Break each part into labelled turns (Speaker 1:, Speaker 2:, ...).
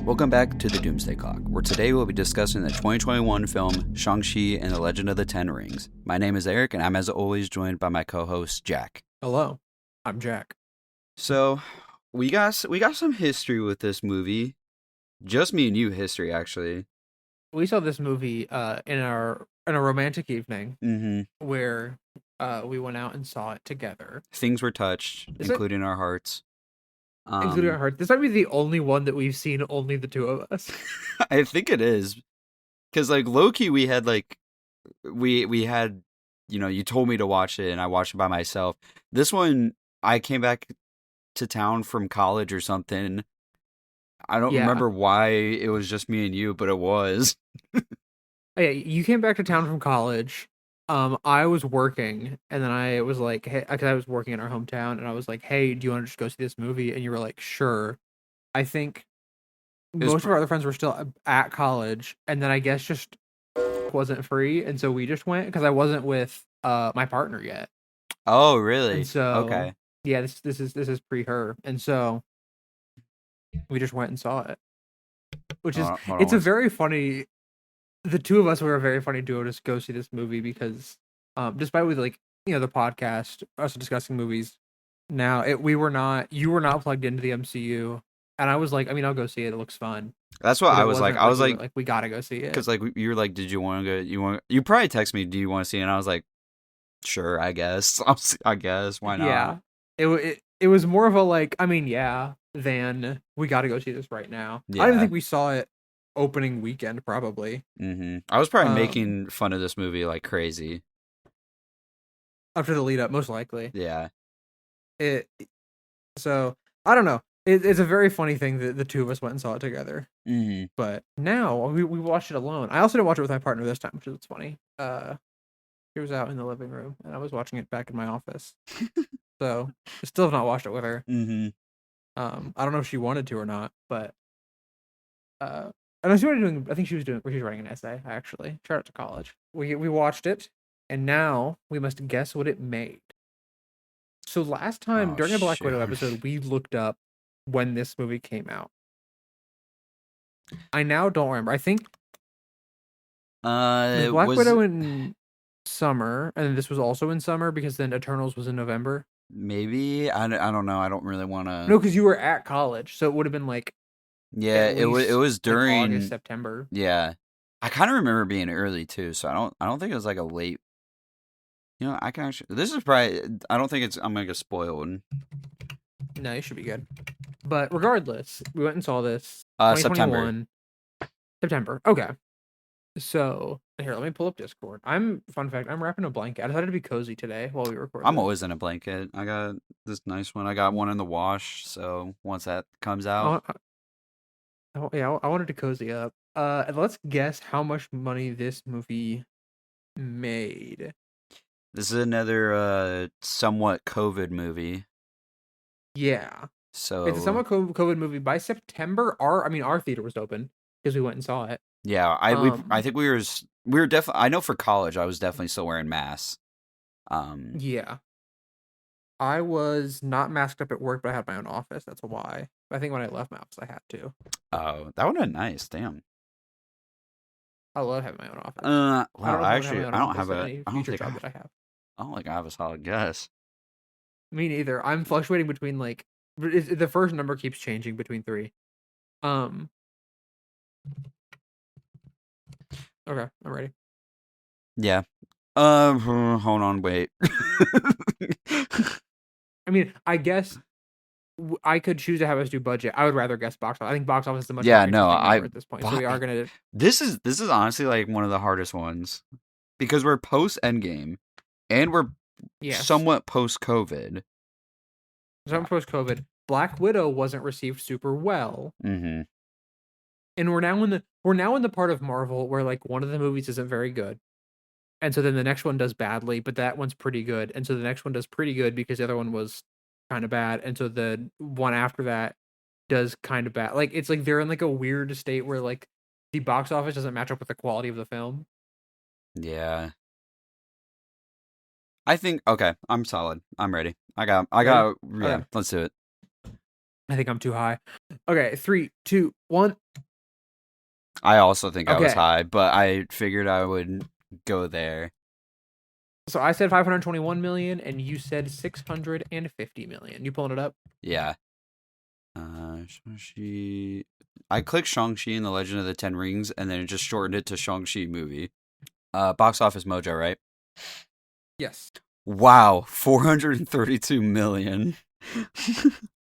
Speaker 1: Welcome back to the Doomsday Clock, where today we'll be discussing the 2021 film Shang-Chi and the Legend of the Ten Rings. My name is Eric, and I'm as always joined by my co-host Jack.
Speaker 2: Hello, I'm Jack.
Speaker 1: So, we got some history with this movie. Just me and you history, actually.
Speaker 2: We saw this movie in a romantic evening
Speaker 1: Mm-hmm.
Speaker 2: where we went out and saw it together.
Speaker 1: Things were touched, including our hearts.
Speaker 2: Including our hearts. This might be the only one that we've seen only the two of us.
Speaker 1: I think it is. Because, like, low-key, we had, we had, you told me to watch it, and I watched it by myself. This one, I came back to town from college or something. I don't remember why it was just me and you, but it was.
Speaker 2: Yeah, you came back to town from college. I was working, and then I was like, hey, because I was working in our hometown, and I was like, hey, do you want to just go see this movie? And you were like, sure. I think most of our other friends were still at college, and then I guess just wasn't free, and so we just went because I wasn't with my partner yet.
Speaker 1: Oh, really?
Speaker 2: And so,
Speaker 1: okay.
Speaker 2: Yeah, this is pre her, and so we just went and saw it, which is it's a very funny. The two of us were a very funny duo to go see this movie because, despite with the podcast, us discussing movies, now you were not plugged into the MCU, and I was like, I mean, I'll go see it. It looks fun.
Speaker 1: That's what I was like. I was like,
Speaker 2: we gotta go see it
Speaker 1: because you were like, did you want to go? You probably text me, do you want to see it? And I was like, sure, I guess. I guess why not?
Speaker 2: Yeah, it was more of a like, I mean, yeah, than we got to go see this right now.
Speaker 1: Yeah.
Speaker 2: I don't think we saw it opening weekend, probably.
Speaker 1: Mm-hmm. I was probably making fun of this movie like crazy
Speaker 2: after the lead up, most likely.
Speaker 1: Yeah.
Speaker 2: So I don't know. It's a very funny thing that the two of us went and saw it together.
Speaker 1: Mm-hmm.
Speaker 2: But now we watched it alone. I also didn't watch it with my partner this time, which is funny. She was out in the living room, and I was watching it back in my office. So I still have not watched it with her.
Speaker 1: Mm-hmm.
Speaker 2: I don't know if she wanted to or not, but I know she was doing. I think she was writing an essay. Actually, shout out to college. We watched it, and now we must guess what it made. So last time during a Black Widow episode, we looked up when this movie came out. I now don't remember. I think Black Widow in summer, and this was also in summer because then Eternals was in November.
Speaker 1: Maybe I don't know. I don't really want to.
Speaker 2: No, because you were at college, so it would have been like.
Speaker 1: Yeah, it was during
Speaker 2: like August, September.
Speaker 1: Yeah, I kind of remember being early too, so I don't think it was like a late. I can actually. This is probably. I don't think I'm gonna get spoiled.
Speaker 2: No, you should be good. But regardless, we went and saw this.
Speaker 1: September.
Speaker 2: September. Okay. So here, let me pull up Discord. Fun fact, I'm wrapping a blanket. I decided to be cozy today while we record.
Speaker 1: I'm always in a blanket. I got this nice one. I got one in the wash, so once that comes out.
Speaker 2: Oh yeah, I wanted to cozy up. Let's guess how much money this movie made.
Speaker 1: This is another somewhat COVID movie.
Speaker 2: Yeah.
Speaker 1: So
Speaker 2: it's a somewhat COVID movie. By September, our theater was open because we went and saw it.
Speaker 1: Yeah, I think we were definitely. I know for college, I was definitely still wearing masks.
Speaker 2: Yeah. I was not masked up at work, but I had my own office. That's why. I think when I left my office, I had to.
Speaker 1: Oh, that would have been nice. Damn.
Speaker 2: I love having my own office.
Speaker 1: Wow, I don't have
Speaker 2: a future job that I have.
Speaker 1: I don't think I have a solid guess.
Speaker 2: Me neither. I'm fluctuating between the first number keeps changing between 3. Okay, I'm ready.
Speaker 1: Yeah. Hold on, wait.
Speaker 2: I mean, I guess I could choose to have us do budget. I would rather guess box office. I think box office is the much more interesting at this point. So we are gonna.
Speaker 1: This is honestly like one of the hardest ones because we're post Endgame, and we're somewhat post COVID.
Speaker 2: Somewhat post COVID. Black Widow wasn't received super well.
Speaker 1: Mm-hmm.
Speaker 2: And we're now in the part of Marvel where like one of the movies isn't very good. And so then the next one does badly, but that one's pretty good. And so the next one does pretty good because the other one was kind of bad. And so the one after that does kind of bad. Like it's like they're in like a weird state where like the box office doesn't match up with the quality of the film.
Speaker 1: Yeah. I think okay, I'm solid. I'm ready. I got yeah, let's do it.
Speaker 2: I think I'm too high. Okay, 3, 2, 1.
Speaker 1: I also think I was
Speaker 2: Okay,
Speaker 1: high, but I figured I would go there.
Speaker 2: so I said 521 million, and you said 650 million. You pulling it up?
Speaker 1: Yeah. Shang-Chi. I clicked Shang-Chi and the Legend of the Ten Rings, and then it just shortened it to Shang-Chi movie. Box Office Mojo, right?
Speaker 2: Yes.
Speaker 1: Wow, 432 million.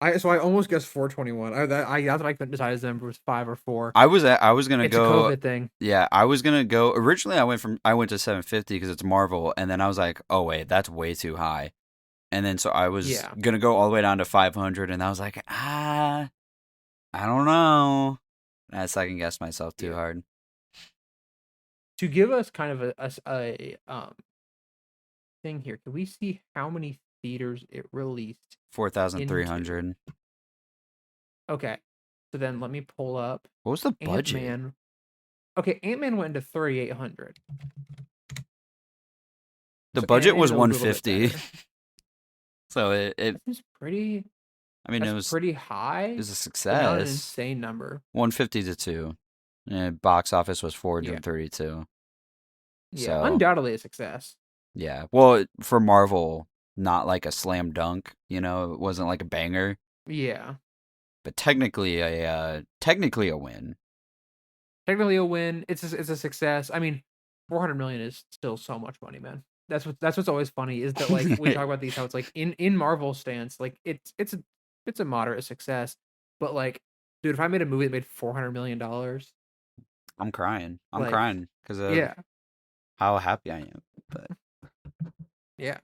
Speaker 2: I almost guessed 421. That's what I couldn't decide if the number was 5 or 4.
Speaker 1: I was gonna
Speaker 2: It's a
Speaker 1: go.
Speaker 2: COVID thing.
Speaker 1: Yeah, I was gonna go. Originally, I went to 750 because it's Marvel, and then I was like, oh wait, that's way too high. And then so I was
Speaker 2: Yeah.
Speaker 1: gonna go all the way down to 500, and I was like, I don't know. I second guessed myself too
Speaker 2: Yeah.
Speaker 1: hard.
Speaker 2: To give us kind of a thing here, can we see how many theaters it released into?
Speaker 1: 4,300.
Speaker 2: Okay. So then let me pull up
Speaker 1: What was the budget?
Speaker 2: Ant-Man. Okay, Ant-Man went into 3,800.
Speaker 1: The
Speaker 2: So
Speaker 1: budget
Speaker 2: Ant-Man
Speaker 1: was
Speaker 2: is a little bit
Speaker 1: 150.
Speaker 2: better.
Speaker 1: So it
Speaker 2: That seems pretty.
Speaker 1: I mean,
Speaker 2: That's
Speaker 1: it was
Speaker 2: pretty
Speaker 1: it
Speaker 2: high,
Speaker 1: was a
Speaker 2: but not an
Speaker 1: success.
Speaker 2: insane number.
Speaker 1: 150 to 2. And box office was
Speaker 2: Yeah.
Speaker 1: 432.
Speaker 2: Yeah.
Speaker 1: So,
Speaker 2: Undoubtedly a success.
Speaker 1: yeah. Well, for Marvel, not like a slam dunk, it wasn't like a banger,
Speaker 2: Yeah.
Speaker 1: but technically a win.
Speaker 2: Technically a win. It's a success. I mean, 400 million is still so much money, man. That's what's always funny is that like we talk about these how it's like in Marvel stance like it's a moderate success, but like dude, if I made a movie that made 400 million dollars,
Speaker 1: I'm crying. I'm
Speaker 2: like
Speaker 1: crying because of
Speaker 2: yeah,
Speaker 1: how happy I am. But
Speaker 2: yeah.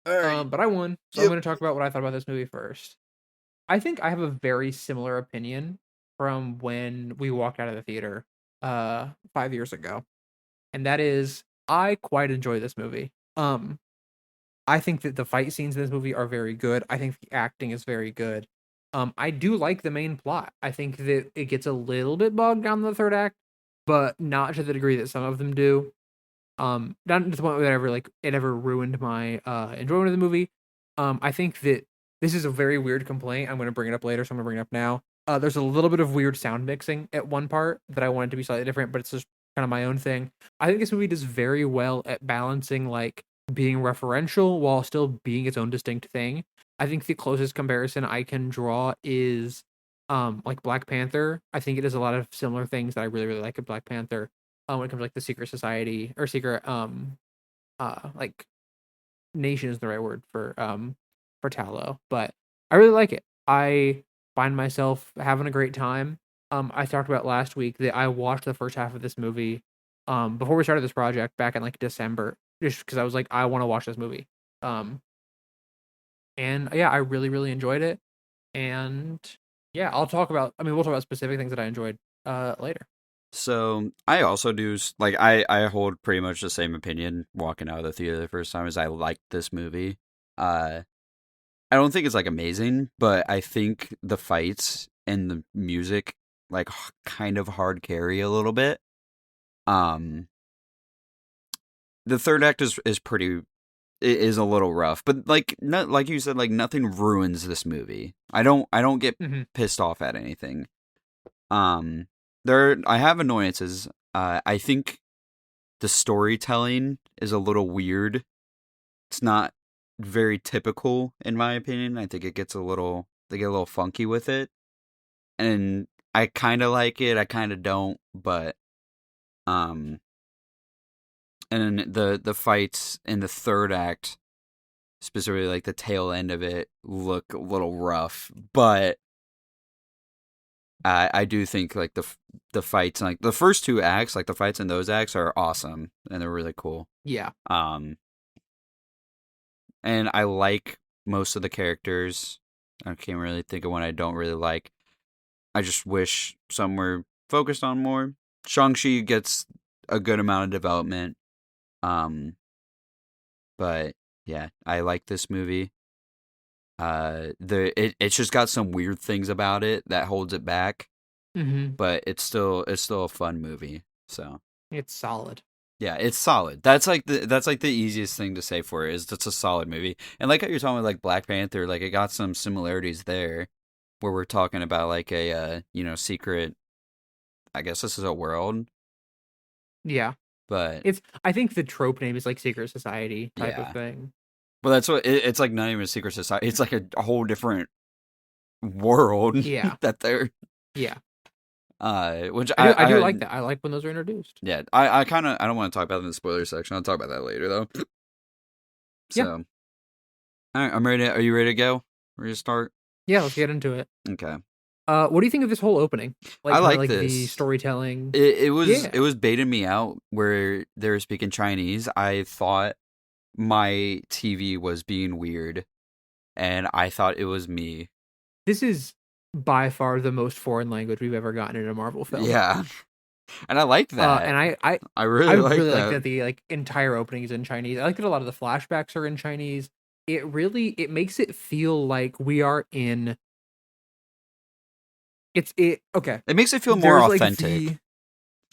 Speaker 1: all right.
Speaker 2: But I won, so I'm
Speaker 1: Yep.
Speaker 2: going to talk about what I thought about this movie first. I think I have a very similar opinion from when we walked out of the theater 5 years ago. And that is I quite enjoy this movie. I think that the fight scenes in this movie are very good. I think the acting is very good. I do like the main plot. I think that it gets a little bit bogged down in the third act, but not to the degree that some of them do. Not to the point where it ever ruined my enjoyment of the movie. I think that this is a very weird complaint. I'm going to bring it up later, so I'm going to bring it up now. There's a little bit of weird sound mixing at one part that I wanted to be slightly different, but it's just kind of my own thing. I think this movie does very well at balancing like being referential while still being its own distinct thing. I think the closest comparison I can draw is like Black Panther. I think it does a lot of similar things that I really really like at Black Panther. When it comes to like the secret society or secret like nation is the right word for Tallow, but I really like it. I find myself having a great time. I talked about last week that I watched the first half of this movie before we started this project back in like December, just because I was like I want to watch this movie. Um and yeah, I really really enjoyed it. And yeah, we'll talk about specific things that I enjoyed later.
Speaker 1: So I also do like I hold pretty much the same opinion walking out of the theater the first time as I liked this movie. Uh, I don't think it's like amazing, but I think the fights and the music like kind of hard carry a little bit. Um, the third act is pretty is a little rough, but like not like you said, like nothing ruins this movie. I don't get
Speaker 2: Mm-hmm.
Speaker 1: pissed off at anything. Um, there I have annoyances. I think the storytelling is a little weird. It's not very typical in my opinion. I think they get a little funky with it. And I kind of like it, I kind of don't, but um and then the fights in the third act, specifically like the tail end of it, look a little rough, but I do think like the fights like the first two acts, like the fights in those acts are awesome and they're really cool.
Speaker 2: Yeah.
Speaker 1: Um and I like most of the characters. I can't really think of one I don't really like. I just wish some were focused on more. Shang-Chi gets a good amount of development. Um, but yeah, I like this movie. It's just got some weird things about it that holds it back,
Speaker 2: Mm-hmm.
Speaker 1: but it's still a fun movie. So
Speaker 2: It's solid.
Speaker 1: Yeah, it's solid. That's like the easiest thing to say for it is it's a solid movie. And like how you're talking about like Black Panther, like it got some similarities there, where we're talking about like a secret. I guess this is a world,
Speaker 2: Yeah.
Speaker 1: but
Speaker 2: I think the trope name is like secret society type of
Speaker 1: yeah.
Speaker 2: thing.
Speaker 1: But that's what it's like. Not even a secret society. It's like a whole different world
Speaker 2: Yeah.
Speaker 1: that they're.
Speaker 2: Yeah.
Speaker 1: Which
Speaker 2: I do like that. I like when those are introduced.
Speaker 1: Yeah, I kind of I don't want to talk about it in the spoiler section. I'll talk about that later though.
Speaker 2: Yeah.
Speaker 1: So, all right, I'm ready. Are you ready to go? Ready to start?
Speaker 2: Yeah, let's get into it.
Speaker 1: Okay.
Speaker 2: What do you think of this whole opening?
Speaker 1: I like
Speaker 2: like
Speaker 1: this.
Speaker 2: the storytelling.
Speaker 1: It was
Speaker 2: Yeah.
Speaker 1: it was baiting me out where they were speaking Chinese. I thought my TV was being weird, and I thought it was me.
Speaker 2: This is by far the most foreign language we've ever gotten in a Marvel film.
Speaker 1: Yeah, and I like that.
Speaker 2: And
Speaker 1: I really like
Speaker 2: that the like entire opening is in Chinese. I like that a lot of the flashbacks are in Chinese. It makes it feel like we are in. Okay.
Speaker 1: It makes it feel more authentic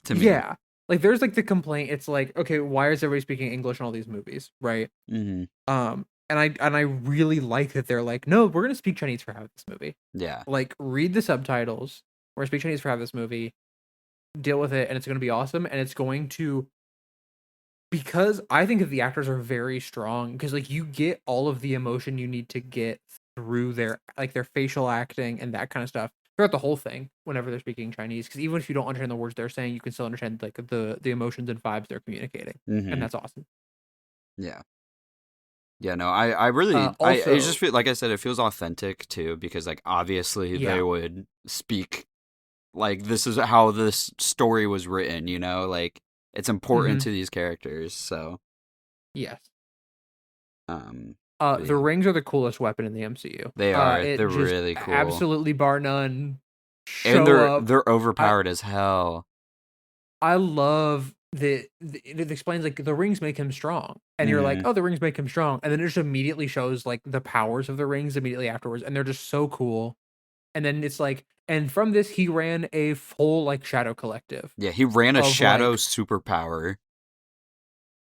Speaker 1: to me.
Speaker 2: Yeah, like there's like the complaint. It's like, okay, why is everybody speaking English in all these movies, right?
Speaker 1: Mm-hmm.
Speaker 2: And I really like that they're like, no, we're gonna speak Chinese for half this movie.
Speaker 1: Yeah.
Speaker 2: Like, read the subtitles. We're gonna speak Chinese for half this movie. Deal with it, and it's gonna be awesome. And it's going to, because I think that the actors are very strong. Because like you get all of the emotion you need to get through their facial acting and that kind of stuff throughout the whole thing. Whenever they're speaking Chinese, because even if you don't understand the words they're saying, you can still understand like the emotions and vibes they're communicating, and that's awesome.
Speaker 1: Yeah. Yeah, no, I really, I just feel, like I said, it feels authentic too, because like obviously they would speak like this is how this story was written, like it's important to these characters, so.
Speaker 2: Yes.
Speaker 1: The
Speaker 2: yeah. Rings are the coolest weapon in the MCU.
Speaker 1: They are. They're really cool.
Speaker 2: Absolutely bar none.
Speaker 1: And they're overpowered as hell.
Speaker 2: I love that it explains like the rings make him strong. And you're like, oh, the rings make him strong. And then it just immediately shows like the powers of the rings immediately afterwards. And they're just so cool. And then it's like, and from this, he ran a full like shadow collective.
Speaker 1: Yeah, he ran a shadow superpower.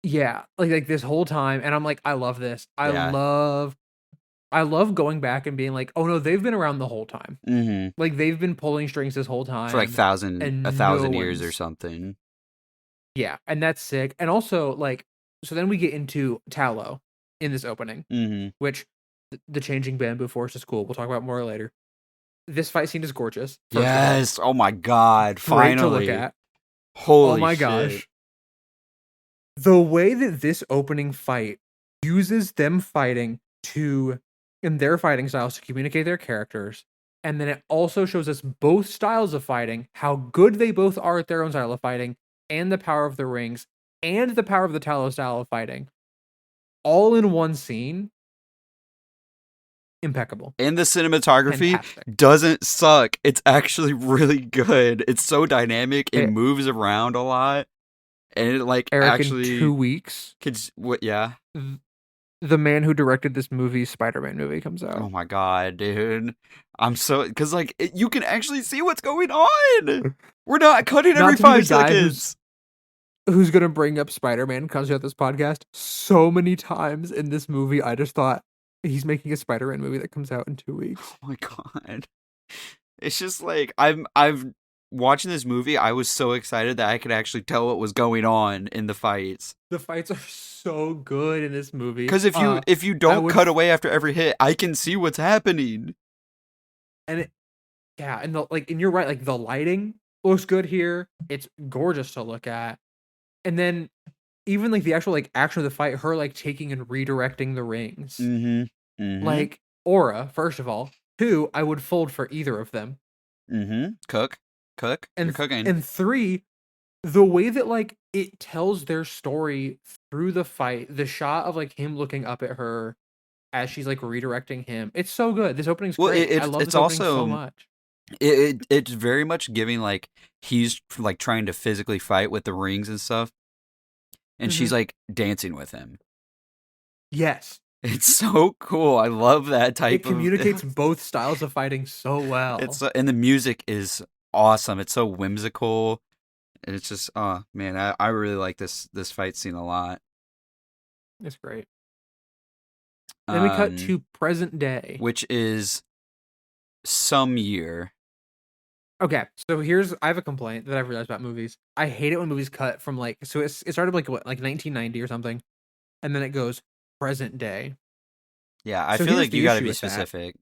Speaker 2: Yeah, like this whole time. And I'm like, I love this. I love going back and being like, oh no, they've been around the whole time. Like they've been pulling strings this whole time.
Speaker 1: For like 1,000 years or something.
Speaker 2: Yeah, and that's sick. And also, like, so then we get into Tallow in this opening, which the changing bamboo forest is cool. We'll talk about more later. This fight scene is gorgeous.
Speaker 1: Yes. Oh my god. Finally.
Speaker 2: Great to look at.
Speaker 1: Holy
Speaker 2: oh my
Speaker 1: shit.
Speaker 2: gosh. The way that this opening fight uses them fighting in their fighting styles to communicate their characters. And then it also shows us both styles of fighting, how good they both are at their own style of fighting, and the power of the rings, and the power of the Tallow style of fighting, all in one scene. Impeccable.
Speaker 1: And the cinematography doesn't suck. It's actually really good. It's so dynamic. It moves around a lot. And it like
Speaker 2: Eric,
Speaker 1: actually
Speaker 2: in 2 weeks.
Speaker 1: Yeah.
Speaker 2: The man who directed this movie, Spider-Man movie, comes out.
Speaker 1: Oh my god, dude. I'm so, because like you can actually see what's going on. We're not cutting every 5 seconds.
Speaker 2: Who's gonna bring up Spider-Man comes out this podcast so many times in this movie. I just thought he's making a Spider-Man movie that comes out in 2 weeks.
Speaker 1: Oh my god. It's just like I've watching this movie, I was so excited that I could actually tell what was going on in the fights.
Speaker 2: The fights are so good in this movie.
Speaker 1: Because if you don't cut away after every hit, I can see what's happening.
Speaker 2: And and you're right, like the lighting looks good here. It's gorgeous to look at. And then even like the actual like action of the fight, her like taking and redirecting the rings. Like Aura, first of all. 2, I would fold for either of them.
Speaker 1: Cook. You're cooking.
Speaker 2: And 3, the way that like it tells their story through the fight, the shot of like him looking up at her as she's like redirecting him. It's so good. This opening's great. I love this opening so much.
Speaker 1: It's very much giving like he's like trying to physically fight with the rings and stuff. And she's like dancing with him.
Speaker 2: Yes.
Speaker 1: It's so cool. I love that type
Speaker 2: It communicates both styles of fighting so well.
Speaker 1: And the music is awesome. It's so whimsical. and it's just, oh man, I really like this fight scene a lot.
Speaker 2: It's great. Then we cut to present day,
Speaker 1: which is some year.
Speaker 2: Okay, so I have a complaint that I've realized about movies. I hate it when movies cut from it started like 1990 or something, and then it goes present day.
Speaker 1: Yeah, I feel like you got to be specific.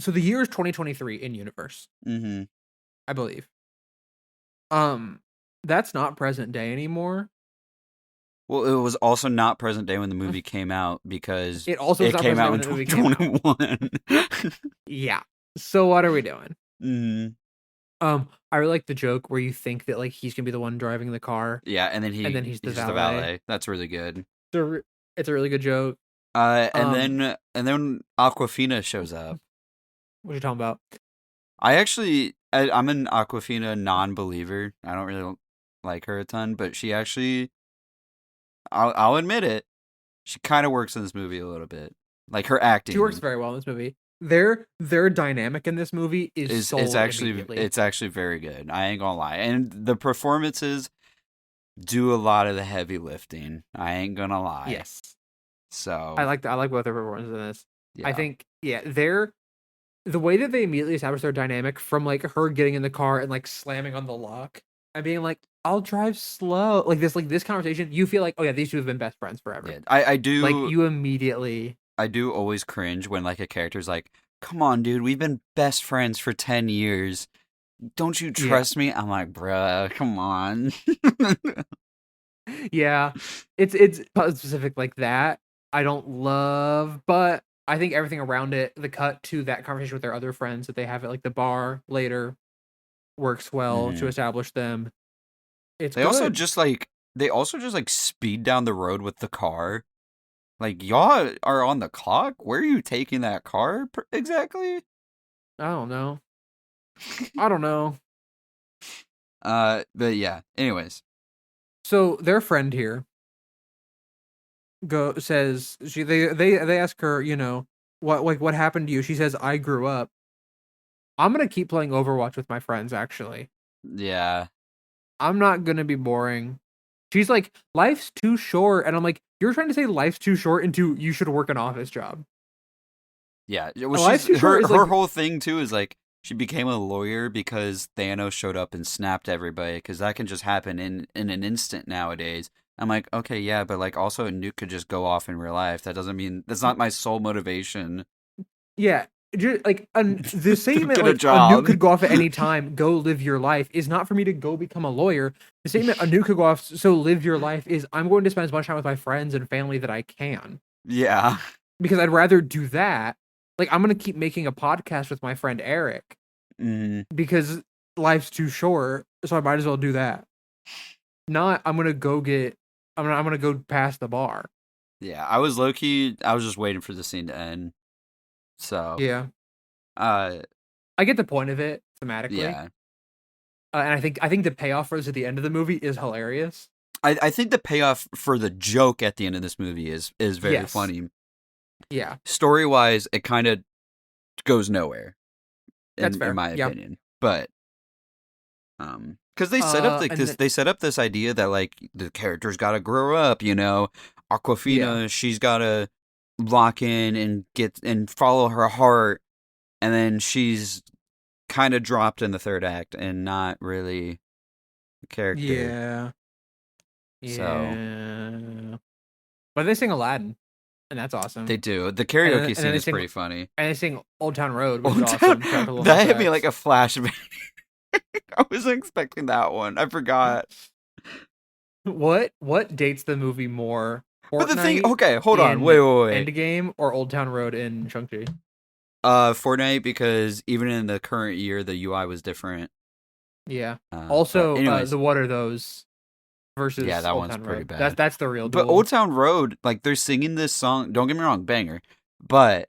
Speaker 2: So the year is 2023 in universe.
Speaker 1: Mm-hmm.
Speaker 2: I believe. That's not present day anymore.
Speaker 1: Well, it was also not present day when the movie came out because
Speaker 2: it
Speaker 1: came out in 2021.
Speaker 2: Yeah. So what are we doing?
Speaker 1: Mm-hmm.
Speaker 2: I really like the joke where you think that like he's gonna be the one driving the car.
Speaker 1: Yeah, and then he's the valet. That's really good.
Speaker 2: It's a really good joke.
Speaker 1: And then Awkwafina shows up.
Speaker 2: What are you talking about?
Speaker 1: I'm an Awkwafina non-believer. I don't really like her a ton, but she actually, I'll admit it, she kind of works in this movie a little bit. Like her acting.
Speaker 2: She works very well in this movie. Their dynamic in this movie is
Speaker 1: actually very good. I ain't gonna lie, and the performances do a lot of the heavy lifting. I ain't gonna lie.
Speaker 2: Yes.
Speaker 1: So
Speaker 2: I like both their performances in this. Yeah. I think the way that they immediately establish their dynamic from like her getting in the car and like slamming on the lock and being like, "I'll drive slow," like this conversation, you feel like, oh yeah, these two have been best friends forever.
Speaker 1: Yeah, I do.
Speaker 2: Like you immediately.
Speaker 1: I do always cringe when like a character's like, "Come on, dude, we've been best friends for 10 years. Don't you trust me?" I'm like, "Bruh, come on."
Speaker 2: Yeah, it's specific like that. I don't love, but I think everything around it, the cut to that conversation with their other friends that they have at like the bar later, works well to establish them. They
Speaker 1: also just like speed down the road with the car. Like, y'all are on the clock? Where are you taking that car exactly?
Speaker 2: I don't know.
Speaker 1: But yeah, anyways.
Speaker 2: So their friend here says they ask her, you know, what happened to you? She says, "I grew up. I'm going to keep playing Overwatch with my friends, actually."
Speaker 1: Yeah.
Speaker 2: I'm not going to be boring. She's like, "Life's too short." And I'm like, you're trying to say life's too short into you should work an office job.
Speaker 1: Yeah. Well, her whole thing, too, is like, she became a lawyer because Thanos showed up and snapped everybody, because that can just happen in an instant nowadays. I'm like, okay, yeah, but like also a nuke could just go off in real life. That doesn't mean, that's not my sole motivation.
Speaker 2: Yeah. Like the statement like a nuke could go off at any time, go live your life, is not for me to go become a lawyer. The statement a nuke could go off, so live your life, is I'm going to spend as much time with my friends and family that I can.
Speaker 1: Yeah.
Speaker 2: Because I'd rather do that. Like, I'm going to keep making a podcast with my friend Eric. Because life's too short, so I might as well do that. Not, I'm going to go past the bar.
Speaker 1: Yeah, I was just waiting for the scene to end. So
Speaker 2: yeah, I get the point of it thematically.
Speaker 1: Yeah,
Speaker 2: and I think the payoff for this at the end of the movie is hilarious.
Speaker 1: I think the payoff for the joke at the end of this movie is very funny.
Speaker 2: Yeah,
Speaker 1: story wise, it kind of goes nowhere.
Speaker 2: That's fair,
Speaker 1: in my opinion. But because they set up they set up this idea that like the character's got to grow up. You know, Awkwafina, she's got to lock in and get and follow her heart, and then she's kind of dropped in the third act and not really a character.
Speaker 2: So, but they sing Aladdin, and that's awesome.
Speaker 1: They do. The karaoke scene is pretty funny,
Speaker 2: and they sing Old Town Road, which is awesome.
Speaker 1: That hit me like a flashback. I wasn't expecting that one. I forgot.
Speaker 2: What dates the movie more?
Speaker 1: But the thing, okay, hold on, wait.
Speaker 2: Endgame or Old Town Road in Shang-Chi?
Speaker 1: Fortnite, because even in the current year, the UI was different.
Speaker 2: Yeah. Also, the What Are Those versus
Speaker 1: that
Speaker 2: Old
Speaker 1: one's
Speaker 2: Town
Speaker 1: pretty
Speaker 2: Road.
Speaker 1: bad.
Speaker 2: That's the real duel.
Speaker 1: But Old Town Road, like they're singing this song. Don't get me wrong, banger. But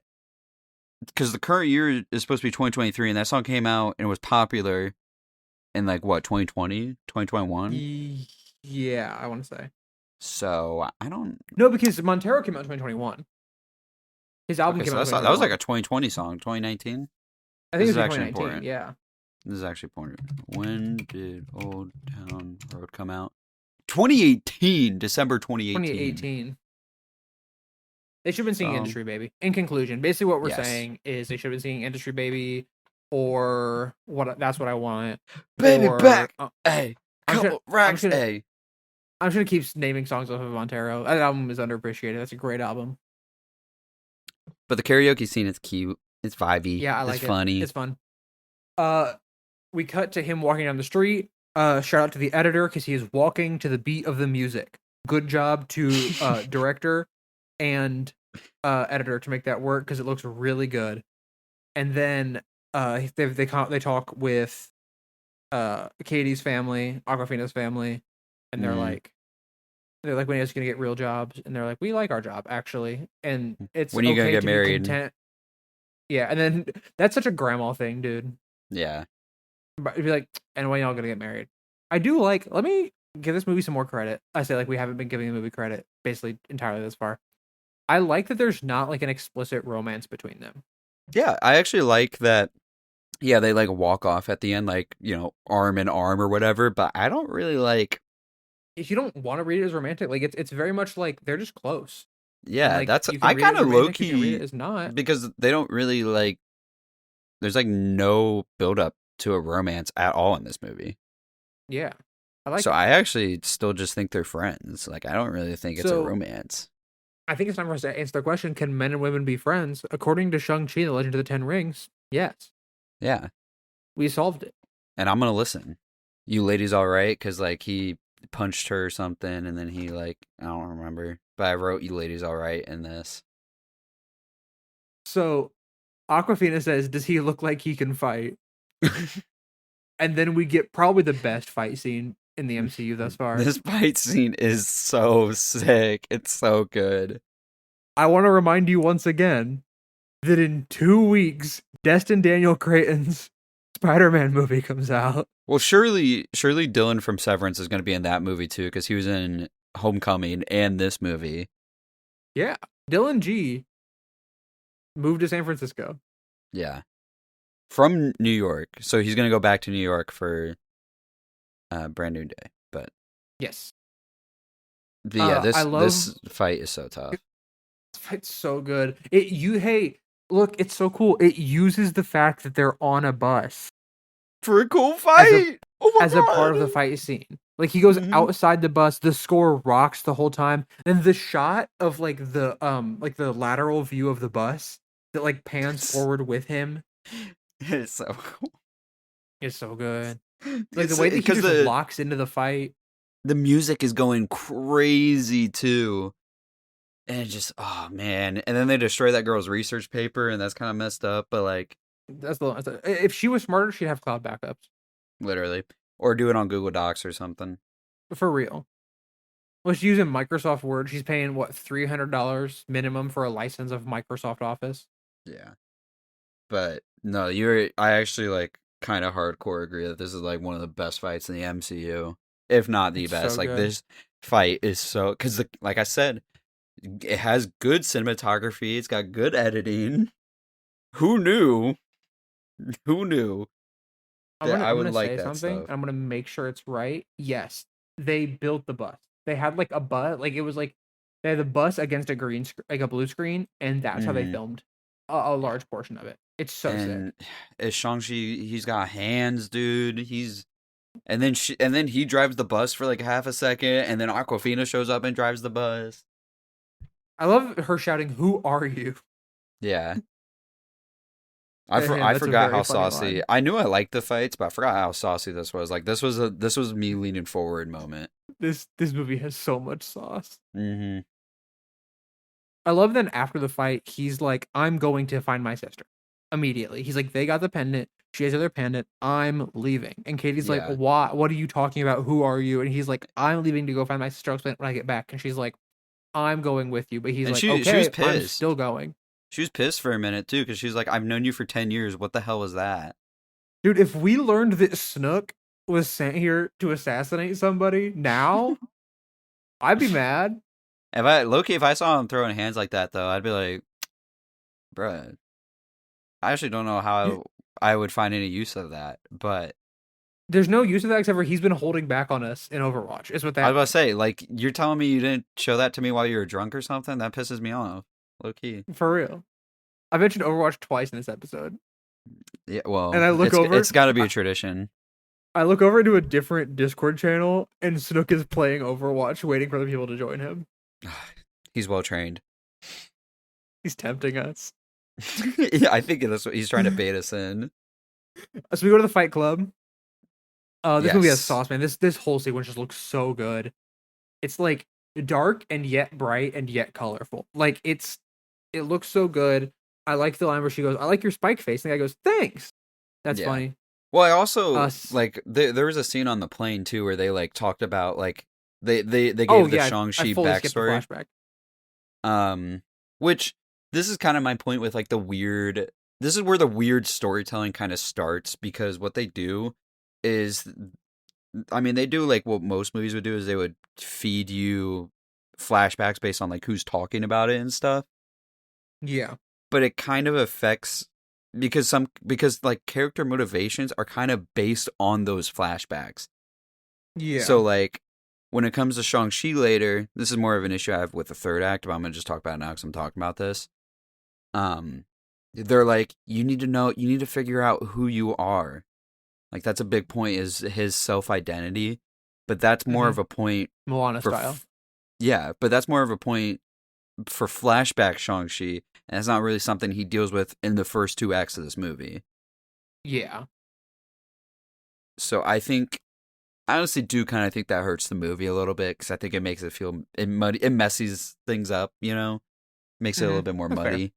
Speaker 1: because the current year is supposed to be 2023, and that song came out and it was popular in like what 2020, 2021.
Speaker 2: Yeah, I want to say.
Speaker 1: So I don't.
Speaker 2: No, because Montero came out in 2021. His album came out.
Speaker 1: That was like a 2020 song, 2019.
Speaker 2: I think it was 2019. Yeah.
Speaker 1: This is actually important. When did Old Town Road come out? 2018, December 2018.
Speaker 2: 2018. They should have been seeing
Speaker 1: So,
Speaker 2: Industry Baby. In conclusion, basically what we're
Speaker 1: yes.
Speaker 2: saying is they should have been seeing Industry Baby, or what? That's what I want.
Speaker 1: Baby
Speaker 2: or,
Speaker 1: back, hey, couple racks, hey.
Speaker 2: I'm just gonna keep naming songs off of Montero. That album is underappreciated. That's a great album.
Speaker 1: But the karaoke scene is cute. It's vibey.
Speaker 2: Yeah, I like
Speaker 1: it's
Speaker 2: it.
Speaker 1: funny.
Speaker 2: It's fun. We cut to him walking down the street. Shout out to the editor because he is walking to the beat of the music. Good job to director and editor to make that work because it looks really good. And then they talk with Katie's family, Aquafina's family, and they're like when he's gonna get real jobs, and they're like, we like our job actually, and it's
Speaker 1: when are you gonna get married?
Speaker 2: Content. Yeah, and then that's such a grandma thing, dude.
Speaker 1: Yeah,
Speaker 2: but it'd be like, and when y'all gonna get married? I do like. Let me give this movie some more credit. I say like we haven't been giving the movie credit basically entirely this far. I like that there's not like an explicit romance between them.
Speaker 1: Yeah, I actually like that. Yeah, they like walk off at the end, like, arm in arm or whatever. But I don't really like.
Speaker 2: If you don't want to read it as romantic, like it's very much like they're just close.
Speaker 1: Yeah,
Speaker 2: and, like,
Speaker 1: that's I kind of low key
Speaker 2: read it as not
Speaker 1: because they don't really like. There's like no build up to a romance at all in this movie.
Speaker 2: Yeah, I like.
Speaker 1: So I actually still just think they're friends. Like I don't really think it's a romance.
Speaker 2: I think it's time for us to answer the question: can men and women be friends? According to Shang-Chi, The Legend of the Ten Rings, yes.
Speaker 1: Yeah,
Speaker 2: we solved it.
Speaker 1: And I'm gonna listen. You ladies, all right? Because like he punched her or something, and then he like I don't remember, but I wrote "you ladies, all right" in this.
Speaker 2: So, Aquafina says, "Does he look like he can fight?" And then we get probably the best fight scene in the MCU thus far.
Speaker 1: This fight scene is so sick. It's so good.
Speaker 2: I want to remind you once again that in 2 weeks, Destin Daniel Cretton's Spider-Man movie comes out.
Speaker 1: Well, surely Dylan from Severance is going to be in that movie too, because he was in Homecoming and this movie.
Speaker 2: Yeah, Dylan G moved to San Francisco.
Speaker 1: Yeah, from New York, so he's going to go back to New York for Brand New Day. But
Speaker 2: yes,
Speaker 1: this fight is so tough.
Speaker 2: This fight's so good. Look, it's so cool. It uses the fact that they're on a bus
Speaker 1: for a cool fight
Speaker 2: as a part of the fight scene. Like he goes outside the bus, the score rocks the whole time, and the shot of like the lateral view of the bus that like pans forward with him.
Speaker 1: It's so cool.
Speaker 2: It's so good. Like the way that he just locks into the fight.
Speaker 1: The music is going crazy too. And it just, oh man. And then they destroy that girl's research paper, and that's kind of messed up, but like
Speaker 2: if she was smarter, she'd have cloud backups.
Speaker 1: Literally. Or do it on Google Docs or something.
Speaker 2: For real. Well, she's using Microsoft Word. She's paying, what, $300 minimum for a license of Microsoft Office?
Speaker 1: Yeah. But, no, I actually, like, kind of hardcore agree that this is, like, one of the best fights in the MCU. If not the best. So like, this fight is so... Because, like I said, it has good cinematography. It's got good editing. Who knew? I would like say that something.
Speaker 2: Stuff. I'm gonna make sure it's right. Yes, they built the bus. They had like a bus, like it was like they had the bus against a green, like a blue screen, and that's how they filmed a large portion of it. It's so sick.
Speaker 1: As Shang-Chi, he's got hands, dude. And then he drives the bus for like half a second, and then Aquafina shows up and drives the bus.
Speaker 2: I love her shouting, "Who are you?"
Speaker 1: Yeah. I forgot how saucy. Line. I knew I liked the fights, but I forgot how saucy this was. Like this was me leaning forward moment.
Speaker 2: This movie has so much sauce.
Speaker 1: Mm-hmm.
Speaker 2: I love that after the fight, he's like, "I'm going to find my sister." Immediately, he's like, "They got the pendant. She has the other pendant. I'm leaving." And Katie's like, "Why? What are you talking about? Who are you?" And he's like, "I'm leaving to go find my sister. I'll explain it when I get back." And she's like, "I'm going with you." But he's like, "Okay, she was pissed. I'm still going."
Speaker 1: She was pissed for a minute, too, because she's like, I've known you for 10 years. What the hell was that?
Speaker 2: Dude, if we learned that Snook was sent here to assassinate somebody now, I'd be mad.
Speaker 1: If I saw him throwing hands like that, though, I'd be like, bruh, I actually don't know how I would find any use of that. But
Speaker 2: there's no use of that except for he's been holding back on us in Overwatch. Is what
Speaker 1: I
Speaker 2: that
Speaker 1: was about to say, like, you're telling me you didn't show that to me while you were drunk or something? That pisses me off. Low key.
Speaker 2: for real. I mentioned Overwatch twice in this episode,
Speaker 1: Yeah,
Speaker 2: and
Speaker 1: well,
Speaker 2: I look over.
Speaker 1: it's got to be a tradition.
Speaker 2: I look over into a different Discord channel, and Snook is playing Overwatch, waiting for the people to join him.
Speaker 1: He's well trained.
Speaker 2: He's tempting us.
Speaker 1: Yeah, I think that's what he's trying to bait us in.
Speaker 2: So we go to the Fight Club. This movie has
Speaker 1: Yes.
Speaker 2: sauce, man. This whole sequence just looks so good. It's like dark and yet bright and yet colorful. Like it looks so good. I like the line where she goes, "I like your spike face," and the guy goes, "Thanks." That's
Speaker 1: Yeah.
Speaker 2: funny.
Speaker 1: Well, I also like there was a scene on the plane too where they like talked about like they gave the Shang-Chi backstory. Which this is kind of my point with like the weird. This is where the weird storytelling kind of starts because what they do is, I mean, they do like what most movies would do is they would feed you flashbacks based on like who's talking about it and stuff.
Speaker 2: Yeah.
Speaker 1: But it kind of affects because like character motivations are kind of based on those flashbacks.
Speaker 2: Yeah.
Speaker 1: So like when it comes to Shang-Chi later, this is more of an issue I have with the third act, but I'm gonna just talk about it now because I'm talking about this. They're like, you need to figure out who you are. Like that's a big point is his self-identity, but that's more of a point
Speaker 2: Moana style.
Speaker 1: Yeah, but that's more of a point for flashback Shang-Chi, and it's not really something he deals with in the first two acts of this movie.
Speaker 2: Yeah.
Speaker 1: So I honestly do kind of think that hurts the movie a little bit because I think it makes it feel it messes things up, makes it a little bit more muddy.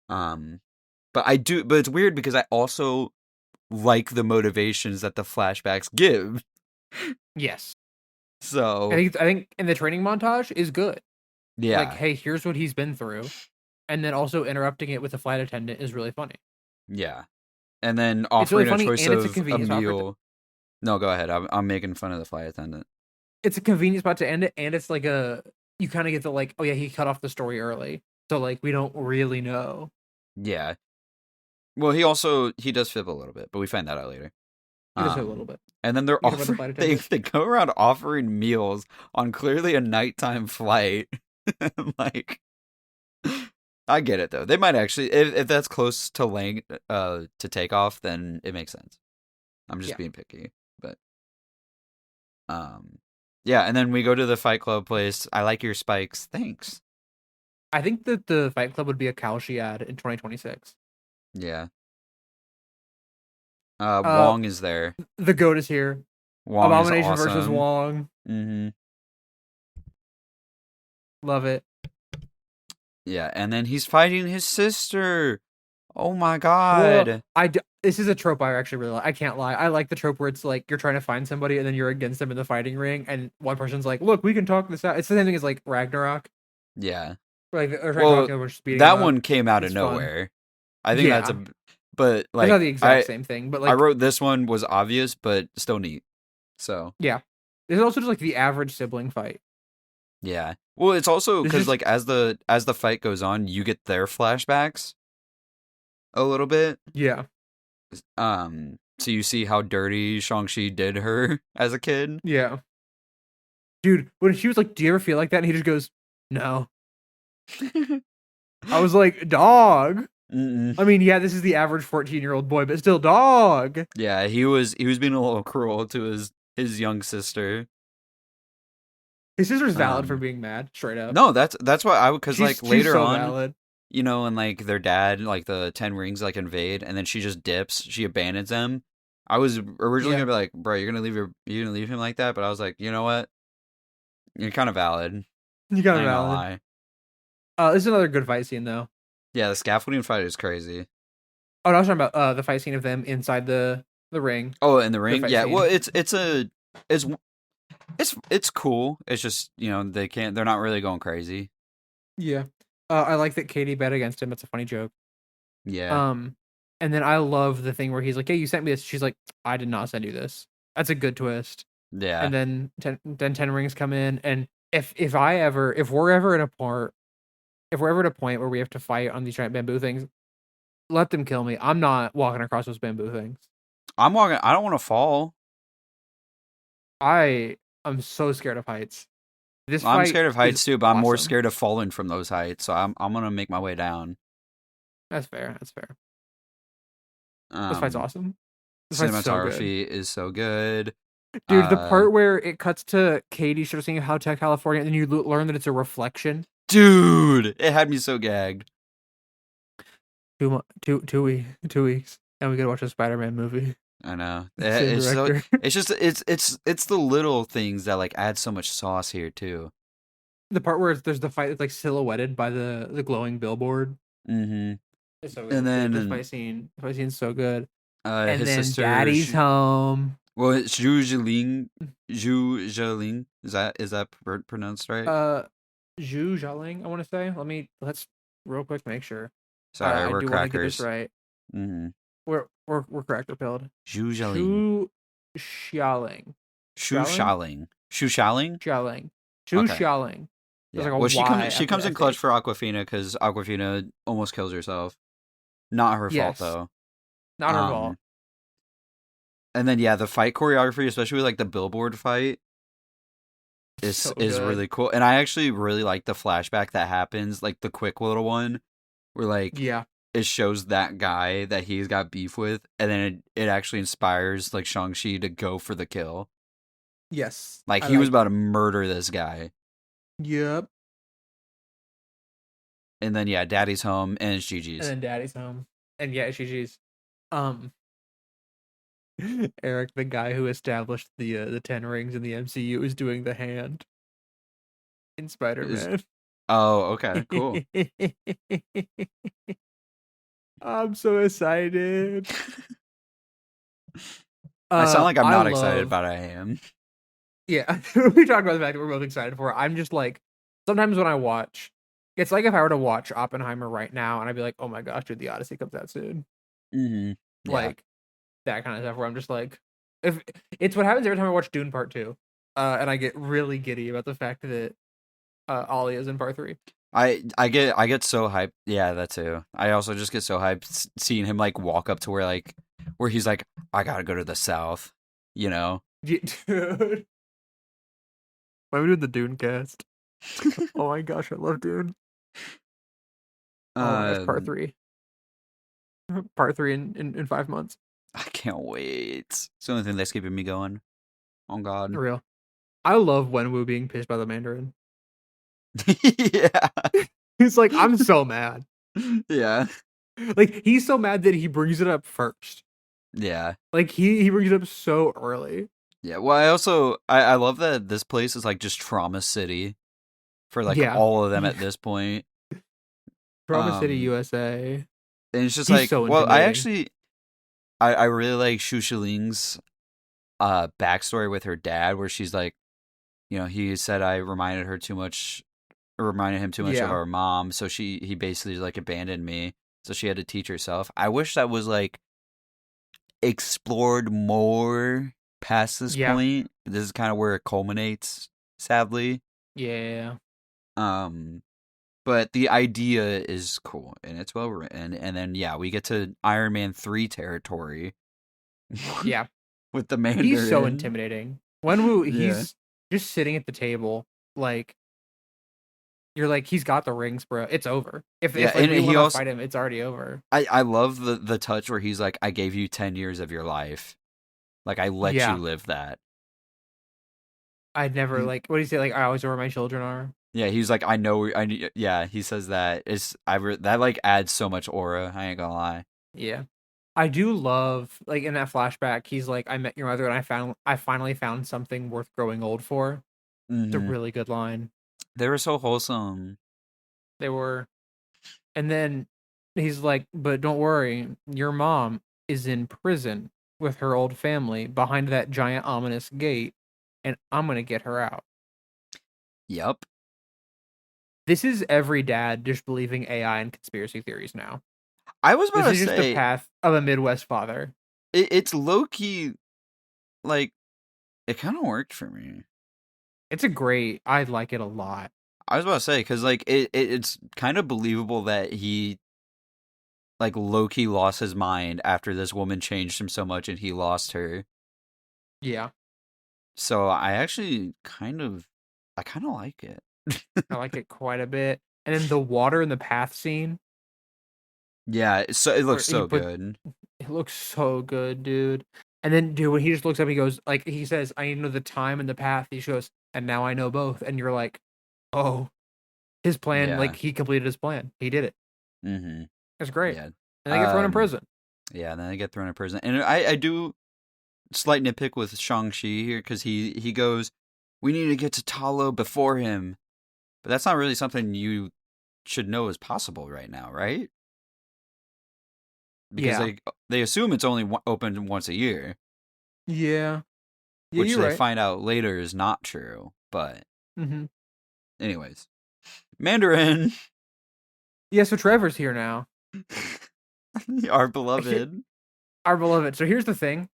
Speaker 1: But it's weird because I also like the motivations that the flashbacks give.
Speaker 2: Yes.
Speaker 1: So
Speaker 2: I think in the training montage is good.
Speaker 1: Yeah.
Speaker 2: Like, hey, here's what he's been through. And then also interrupting it with a flight attendant is really funny.
Speaker 1: Yeah. And then offering
Speaker 2: really
Speaker 1: a choice
Speaker 2: and
Speaker 1: of
Speaker 2: it's a convenience
Speaker 1: meal. No, go ahead. I'm making fun of the flight attendant.
Speaker 2: It's a convenient spot to end it, and it's like you kind of get the like, oh yeah, he cut off the story early. So like we don't really know.
Speaker 1: Yeah. Well, he does fib a little bit, but we find that out later.
Speaker 2: Just a little bit.
Speaker 1: And then they go around offering meals on clearly a nighttime flight. Like, I get it though. They might actually, if that's close to to take off, then it makes sense. I'm just being picky, but yeah. And then we go to the Fight Club place. I like your spikes. Thanks.
Speaker 2: I think that the Fight Club would be a Kalshi ad in 2026.
Speaker 1: Yeah. Wong is there.
Speaker 2: The GOAT is here.
Speaker 1: Wong
Speaker 2: Abomination
Speaker 1: is awesome.
Speaker 2: versus Wong.
Speaker 1: Mm-hmm.
Speaker 2: Love it.
Speaker 1: Yeah, and then he's fighting his sister. Oh my god.
Speaker 2: Well, this is a trope I actually really like. I can't lie. I like the trope where it's like you're trying to find somebody and then you're against them in the fighting ring, and one person's like, "Look, we can talk this out." It's the same thing as like Ragnarok.
Speaker 1: Yeah.
Speaker 2: Like
Speaker 1: that one came out of nowhere. I think that's but like
Speaker 2: it's not the exact same thing. But like
Speaker 1: I wrote this one was obvious, but still neat. So
Speaker 2: yeah, there's also just like the average sibling fight.
Speaker 1: Yeah. Well, it's also because like as the fight goes on, you get their flashbacks a little bit.
Speaker 2: Yeah.
Speaker 1: So you see how dirty Shang-Chi did her as a kid.
Speaker 2: Yeah. Dude, when she was like, "Do you ever feel like that?" and he just goes, "No." I was like, "Dog."
Speaker 1: Mm-mm.
Speaker 2: I mean, yeah, this is the average 14-year-old boy, but still, dog.
Speaker 1: Yeah, he was being a little cruel to his young sister.
Speaker 2: His sister's valid for being mad, straight up.
Speaker 1: No, that's why because like later
Speaker 2: so
Speaker 1: on,
Speaker 2: valid.
Speaker 1: And like their dad, like the 10 rings, like invade, and then she just dips, she abandons them. I was originally gonna be like, bro, you're gonna leave him like that, but I was like, you know what, you're kind of valid.
Speaker 2: You kind of valid. This is another good fight scene though.
Speaker 1: Yeah, the scaffolding fight is crazy.
Speaker 2: Oh, no, I was talking about the fight scene of them inside the ring.
Speaker 1: Oh, in the ring, yeah. Scene. Well, it's cool. It's just they're not really going crazy.
Speaker 2: Yeah. I like that Katie bet against him. It's a funny joke.
Speaker 1: Yeah.
Speaker 2: And then I love the thing where he's like, "Hey, you sent me this." She's like, "I did not send you this." That's a good twist.
Speaker 1: Yeah.
Speaker 2: And then 10 rings come in, and if we're ever at a point where we have to fight on these giant bamboo things, let them kill me. I'm not walking across those bamboo things.
Speaker 1: I'm walking. I don't want to fall.
Speaker 2: I'm so scared of heights. This
Speaker 1: I'm
Speaker 2: fight
Speaker 1: scared of
Speaker 2: is
Speaker 1: heights too, but I'm more
Speaker 2: awesome.
Speaker 1: scared of falling from those heights. So I'm gonna make my way down.
Speaker 2: That's fair. That's fair. This fight's
Speaker 1: Um,
Speaker 2: awesome. This fight's so good.
Speaker 1: Cinematography is so good.
Speaker 2: Dude, the
Speaker 1: Uh,
Speaker 2: part where it cuts to Katie singing Hotel California, and then you learn that it's a reflection.
Speaker 1: Dude, it had me so gagged.
Speaker 2: 2 weeks, and we gotta watch a Spider-Man movie.
Speaker 1: I know.
Speaker 2: Same
Speaker 1: It's so,
Speaker 2: director.
Speaker 1: it's just it's the little things that like add so much sauce here too.
Speaker 2: The part where there's the fight that's like silhouetted by the glowing billboard.
Speaker 1: Mm-hmm.
Speaker 2: It's so
Speaker 1: And
Speaker 2: good. This
Speaker 1: then
Speaker 2: fight scene's so good. And
Speaker 1: his
Speaker 2: then
Speaker 1: sister,
Speaker 2: Daddy's home.
Speaker 1: well, it's Zhu Jiling. Is that pronounced right?
Speaker 2: Uh, Zhu Zhaling, I want to say. Let's real quick make sure.
Speaker 1: Sorry,
Speaker 2: I
Speaker 1: we're
Speaker 2: do want to get this
Speaker 1: crackers.
Speaker 2: right.
Speaker 1: Mm-hmm.
Speaker 2: We're cracker pilled.
Speaker 1: Zhu Jiling.
Speaker 2: Shu Xiaoling.
Speaker 1: Shu
Speaker 2: Xiaoling?
Speaker 1: Shaling. Shu Shaling?
Speaker 2: Xiaoling. Shu
Speaker 1: Okay.
Speaker 2: Xiaoling. There's
Speaker 1: Yeah.
Speaker 2: like a
Speaker 1: Well,
Speaker 2: Y
Speaker 1: she
Speaker 2: after
Speaker 1: comes
Speaker 2: the
Speaker 1: in clutch
Speaker 2: SH.
Speaker 1: for Aquafina because Aquafina almost kills herself. Not her fault
Speaker 2: Yes.
Speaker 1: though.
Speaker 2: Not her fault.
Speaker 1: Um, and then yeah, the fight choreography, especially with like the billboard fight, is
Speaker 2: So
Speaker 1: is
Speaker 2: good.
Speaker 1: really cool. And I actually really like the flashback that happens, like the quick little one, where like
Speaker 2: Yeah.
Speaker 1: it shows that guy that he's got beef with, and then it actually inspires like Shang-Chi to go for the kill.
Speaker 2: Yes.
Speaker 1: Like
Speaker 2: I
Speaker 1: he was
Speaker 2: like
Speaker 1: about
Speaker 2: that.
Speaker 1: to murder this guy.
Speaker 2: Yep.
Speaker 1: And then yeah, Daddy's home and it's
Speaker 2: And
Speaker 1: GG's.
Speaker 2: then Daddy's home. And yeah, GG's. Um Eric, the guy who established the 10 rings in the MCU, is doing the hand in
Speaker 1: Is
Speaker 2: Spider-Man.
Speaker 1: oh okay, cool.
Speaker 2: I'm so excited.
Speaker 1: I sound like I'm
Speaker 2: I
Speaker 1: not excited,
Speaker 2: love
Speaker 1: but I am.
Speaker 2: yeah. We talked about the fact that we're both excited for it. I'm just like sometimes when I watch, it's like if I were to watch Oppenheimer right now and I'd be like, oh my gosh, dude, the Odyssey comes out soon.
Speaker 1: Mm-hmm. Yeah.
Speaker 2: Like that kind of stuff where I'm just like if it's what happens every time I watch Dune Part 2. And I get really giddy about the fact that Ollie is in Part 3.
Speaker 1: I get so hyped. Yeah, that too. I also just get so hyped seeing him like walk up to where he's like, I gotta go to the south, you know.
Speaker 2: Dude. Why are we doing the Dune cast? Oh my gosh, I love Dune. Oh my gosh, part
Speaker 1: Um,
Speaker 2: 3. Part 3 in 5 months.
Speaker 1: I can't wait. It's the only thing that's keeping me going. Oh God.
Speaker 2: Real. I love Wenwu being pissed by the Mandarin.
Speaker 1: Yeah.
Speaker 2: He's like, I'm so mad.
Speaker 1: Yeah.
Speaker 2: Like, he's so mad that he brings it up first.
Speaker 1: Yeah.
Speaker 2: Like, he brings it up so early.
Speaker 1: Yeah. Well, I love that this place is like just trauma city for like
Speaker 2: Yeah.
Speaker 1: all of them at this point.
Speaker 2: Trauma City,
Speaker 1: Um,
Speaker 2: USA.
Speaker 1: and it's just
Speaker 2: He's
Speaker 1: like,
Speaker 2: so
Speaker 1: well, I
Speaker 2: intimidating.
Speaker 1: actually I really like Shu Shiling's backstory with her dad, where she's like, he said I reminded him too much of
Speaker 2: Yeah.
Speaker 1: our mom, so he basically like abandoned me, so she had to teach herself. I wish that was like explored more past this
Speaker 2: Yeah.
Speaker 1: point. This is kind of where it culminates, sadly.
Speaker 2: Yeah.
Speaker 1: Um, but the idea is cool and it's well written, and then yeah, we get to Iron Man 3 territory
Speaker 2: Yeah.
Speaker 1: with the
Speaker 2: He's so
Speaker 1: Mandarin.
Speaker 2: intimidating. Wenwu,
Speaker 1: Yeah.
Speaker 2: he's just sitting at the table, like, you're like, he's got the rings, bro. It's over.
Speaker 1: Yeah,
Speaker 2: If like
Speaker 1: and
Speaker 2: we
Speaker 1: he
Speaker 2: want to
Speaker 1: also
Speaker 2: fight him, it's already over.
Speaker 1: I love the touch where he's like, I gave you 10 years of your life. Like I let you
Speaker 2: Yeah.
Speaker 1: live that.
Speaker 2: I'd never
Speaker 1: He-
Speaker 2: like what do you say? Like I always know where my children are.
Speaker 1: Yeah, he's like, I know yeah, he says that. That like adds so much aura, I ain't gonna lie.
Speaker 2: Yeah. I do love like in that flashback, he's like, I met your mother and I finally found something worth growing old for. It's a
Speaker 1: Mhm.
Speaker 2: really good line.
Speaker 1: They were so wholesome.
Speaker 2: They were and then he's like, but don't worry, your mom is in prison with her old family behind that giant ominous gate, and I'm gonna get her out.
Speaker 1: Yep.
Speaker 2: This is every dad just believing AI and conspiracy theories now.
Speaker 1: I was about
Speaker 2: This
Speaker 1: to
Speaker 2: is just the
Speaker 1: say
Speaker 2: path of a Midwest father.
Speaker 1: it's low key like it kind of worked for me.
Speaker 2: I like it a lot.
Speaker 1: I was about to say cuz like it's kind of believable that he like Loki lost his mind after this woman changed him so much and he lost her.
Speaker 2: Yeah.
Speaker 1: So I kind of like it.
Speaker 2: I like it quite a bit. And then the water in the path scene.
Speaker 1: Yeah, so it looks
Speaker 2: He
Speaker 1: so
Speaker 2: put
Speaker 1: good.
Speaker 2: it looks so good, dude. And then, dude, when he just looks up, he goes, like, he says, I need to know the time and the path. He goes, and now I know both. And you're like, oh, his plan,
Speaker 1: Yeah.
Speaker 2: like, he completed his plan. He did it.
Speaker 1: Mm-hmm.
Speaker 2: It's great.
Speaker 1: Yeah.
Speaker 2: And they get thrown in prison.
Speaker 1: Yeah, and then they get thrown in prison. And I do slight nitpick with Shang-Chi here because he goes, we need to get to Talo before him. But that's not really something you should know is possible right now, right? Because
Speaker 2: Yeah.
Speaker 1: they assume it's only open once a year,
Speaker 2: Yeah. Yeah,
Speaker 1: which
Speaker 2: you're
Speaker 1: they
Speaker 2: right.
Speaker 1: find out later is not true. But
Speaker 2: Mm-hmm.
Speaker 1: anyways, Mandarin,
Speaker 2: Yeah, so Trevor's here now.
Speaker 1: our beloved.
Speaker 2: Our beloved. So here's the thing.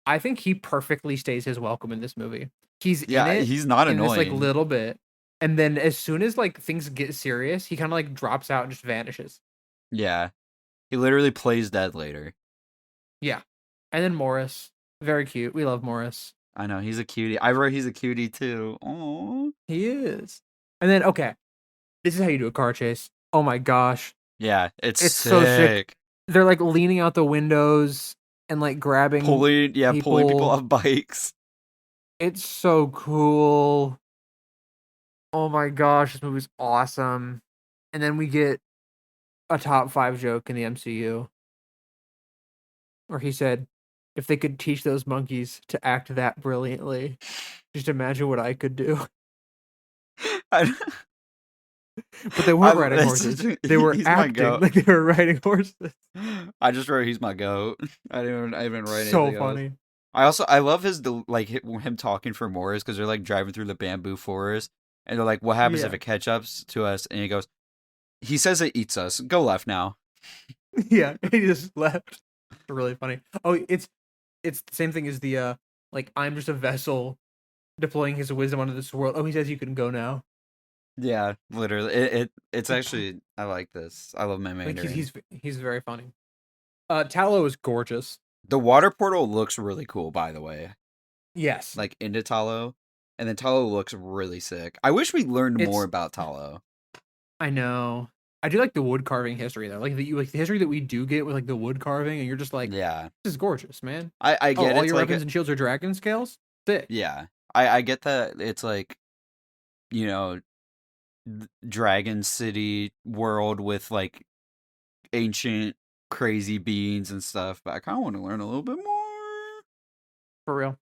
Speaker 2: I think he perfectly stays his welcome in this movie. He's in
Speaker 1: Yeah,
Speaker 2: it
Speaker 1: he's not
Speaker 2: in this like
Speaker 1: annoying.
Speaker 2: little bit, and then as soon as like things get serious, he kind of like drops out and just vanishes.
Speaker 1: Yeah, he literally plays dead later.
Speaker 2: Yeah, and then Morris, very cute. We love Morris.
Speaker 1: I know he's a cutie. I wrote he's a cutie too. Oh,
Speaker 2: He is. And then okay, this is how you do a car chase. Oh my gosh,
Speaker 1: yeah, it's
Speaker 2: it's so sick.
Speaker 1: sick.
Speaker 2: They're like leaning out the windows and like grabbing
Speaker 1: Pulling people
Speaker 2: people.
Speaker 1: off bikes.
Speaker 2: It's so cool. Oh my gosh, this movie's awesome. And then we get a top 5 joke in the MCU where he said, if they could teach those monkeys to act that brilliantly, just imagine what I could do.
Speaker 1: I,
Speaker 2: But they weren't riding horses. They were
Speaker 1: he's my
Speaker 2: acting
Speaker 1: goat.
Speaker 2: like they were riding horses.
Speaker 1: I just wrote he's my goat. I didn't write
Speaker 2: So
Speaker 1: anything else.
Speaker 2: funny.
Speaker 1: I love him talking for Morris because they're like driving through the bamboo forest and they're like, what happens if
Speaker 2: Yeah.
Speaker 1: it catch up to us? And he goes, he says it eats us. Go left now.
Speaker 2: Yeah. He just left. Really funny. Oh, it's the same thing as the like I'm just a vessel deploying his wisdom onto this world. Oh, he says you can go now.
Speaker 1: Yeah, literally. It's actually I like this. I love my
Speaker 2: Like
Speaker 1: Mandarin.
Speaker 2: he's very funny. Talo is gorgeous.
Speaker 1: The water portal looks really cool, by the way.
Speaker 2: Yes.
Speaker 1: Like into Talo, and then Talo looks really sick. I wish we learned more
Speaker 2: It's
Speaker 1: about Talo.
Speaker 2: I know. I do like the wood carving history though. Like the history that we do get with like the wood carving, and you're just like,
Speaker 1: Yeah,
Speaker 2: this is gorgeous, man.
Speaker 1: I
Speaker 2: Oh,
Speaker 1: get
Speaker 2: all
Speaker 1: it's
Speaker 2: your
Speaker 1: like
Speaker 2: weapons and shields are dragon scales? Sick.
Speaker 1: yeah, I get that it's like, you know, Dragon City world with like ancient crazy beings and stuff, but I kind of want to learn a little bit more.
Speaker 2: For real.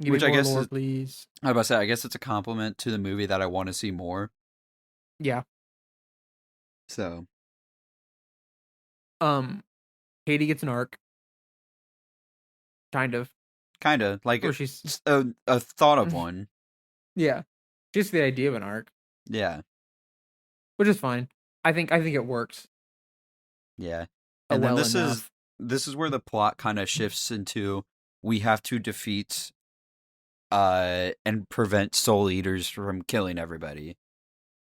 Speaker 2: Give me
Speaker 1: Which I
Speaker 2: more
Speaker 1: guess
Speaker 2: lore,
Speaker 1: is,
Speaker 2: please.
Speaker 1: I was about to say, I guess it's a compliment to the movie that I want to see more.
Speaker 2: Yeah.
Speaker 1: So,
Speaker 2: Katie gets an arc. Kind of.
Speaker 1: like
Speaker 2: Or she's
Speaker 1: a thought of one.
Speaker 2: yeah. Just the idea of an arc.
Speaker 1: Yeah,
Speaker 2: Which is fine. I think it works.
Speaker 1: yeah. And then
Speaker 2: Well enough.
Speaker 1: this is where the plot kind of shifts into we have to defeat and prevent soul eaters from killing everybody.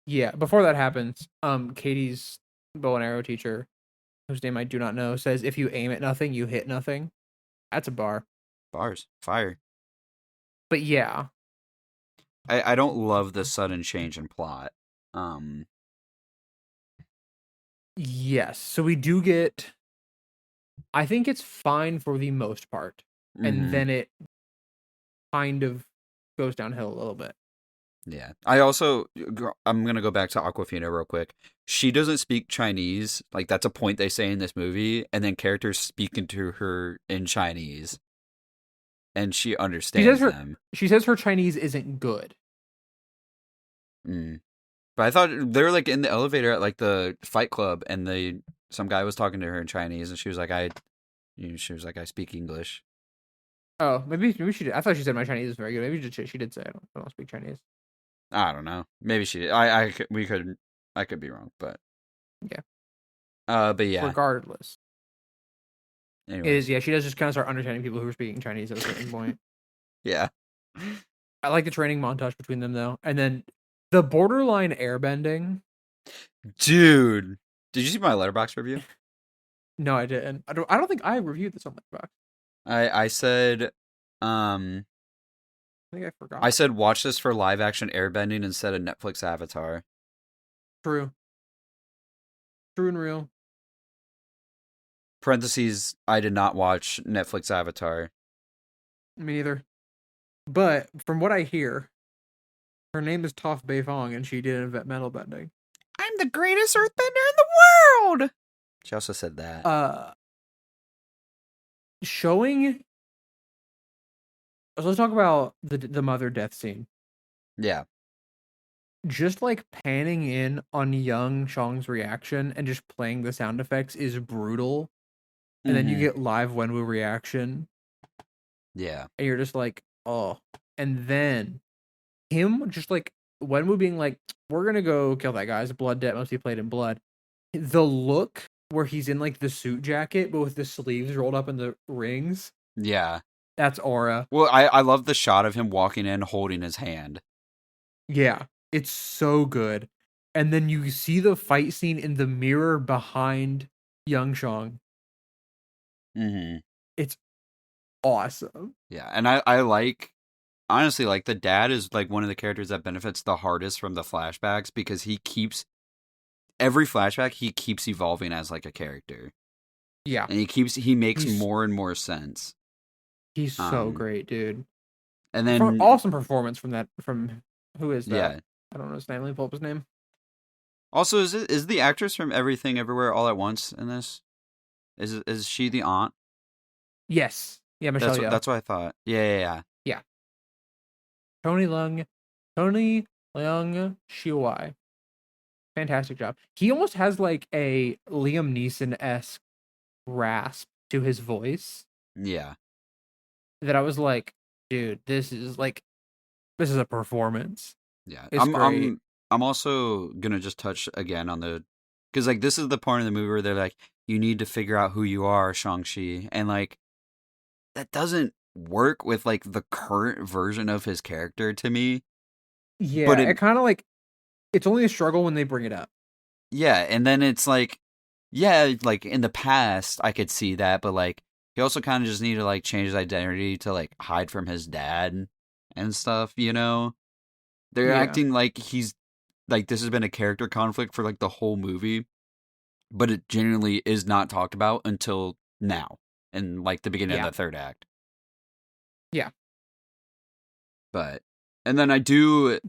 Speaker 2: Yeah. Before that happens, Katie's bow and arrow teacher, whose name I do not know, says if you aim at nothing, you hit nothing. That's a bar.
Speaker 1: Bars, fire.
Speaker 2: But yeah.
Speaker 1: I don't love the sudden change in plot.
Speaker 2: Yes. So we do get I think it's fine for the most part. And then it kind of goes downhill a little bit.
Speaker 1: Yeah. I'm going to go back to Aquafina real quick. She doesn't speak Chinese. Like, that's a point they say in this movie. And then characters speaking to her in Chinese. And she understands them.
Speaker 2: She says her Chinese isn't good.
Speaker 1: Mm. But I thought they were like in the elevator at like the Fight Club, and some guy was talking to her in Chinese, and she was like, I speak English.
Speaker 2: Oh, maybe she did. I thought she said my Chinese is very good. Maybe she did say I don't speak Chinese.
Speaker 1: I don't know. Maybe she did. I could be wrong, but
Speaker 2: yeah.
Speaker 1: But yeah.
Speaker 2: Regardless,
Speaker 1: Anyways.
Speaker 2: it is. Yeah, she does just kind of start understanding people who are speaking Chinese at a certain point.
Speaker 1: Yeah.
Speaker 2: I like the training montage between them though, and then the borderline airbending.
Speaker 1: Dude, Did you see my Letterboxd review?
Speaker 2: No, I didn't. I don't think I reviewed this on Letterboxd.
Speaker 1: I said, um,
Speaker 2: I think I
Speaker 1: I
Speaker 2: forgot.
Speaker 1: said watch this for live action airbending instead of Netflix Avatar.
Speaker 2: True. True and real.
Speaker 1: Parentheses, I did not watch Netflix Avatar.
Speaker 2: Me neither. But from what I hear, her name is Toph Beifong, and she did invent metal bending.
Speaker 1: I'm the greatest earthbender in the world! She also said that.
Speaker 2: Showing. So let's talk about the mother death scene.
Speaker 1: Yeah.
Speaker 2: Just like panning in on young Shang's reaction and just playing the sound effects is brutal. And then you get live Wenwu reaction.
Speaker 1: Yeah.
Speaker 2: And you're just like, oh. And then him just like Wenwu being like, we're gonna go kill that guy. His blood debt must be played in blood. The look where he's in like the suit jacket, but with the sleeves rolled up in the rings.
Speaker 1: Yeah.
Speaker 2: That's aura.
Speaker 1: Well, I love the shot of him walking in holding his hand.
Speaker 2: Yeah. It's so good. And then you see the fight scene in the mirror behind young Shang. It's awesome.
Speaker 1: Yeah. And I like, honestly, like the dad is like one of the characters that benefits the hardest from the flashbacks because he keeps, every flashback, he keeps evolving as like a character.
Speaker 2: Yeah.
Speaker 1: And he makes more and more sense.
Speaker 2: He's so great, dude.
Speaker 1: And then
Speaker 2: awesome performance from who is that?
Speaker 1: Yeah.
Speaker 2: I don't know his name. Let me pull up his name.
Speaker 1: Also, is the actress from Everything Everywhere All at Once in this? Is she the aunt?
Speaker 2: Yes. Yeah, Michelle Yeoh.
Speaker 1: That's what I thought. Yeah.
Speaker 2: Yeah. Tony Leung Shiwai. Fantastic job. He almost has like a Liam Neeson-esque rasp to his voice.
Speaker 1: Yeah.
Speaker 2: That I was like, dude, this is a performance.
Speaker 1: Yeah.
Speaker 2: It's great.
Speaker 1: I'm also gonna just touch again on because like this is the part of the movie where they're like, you need to figure out who you are, Shang-Chi, and like that doesn't work with like the current version of his character to me.
Speaker 2: Yeah,
Speaker 1: but
Speaker 2: it kind of like it's only a struggle when they bring it up.
Speaker 1: Yeah, and then it's like, yeah, like in the past I could see that, but like he also kind of just needed to like change his identity to like hide from his dad and stuff, you know? They're acting like he's like this has been a character conflict for like the whole movie, but it genuinely is not talked about until now in like the beginning of the third act.
Speaker 2: Yeah.
Speaker 1: But and then I do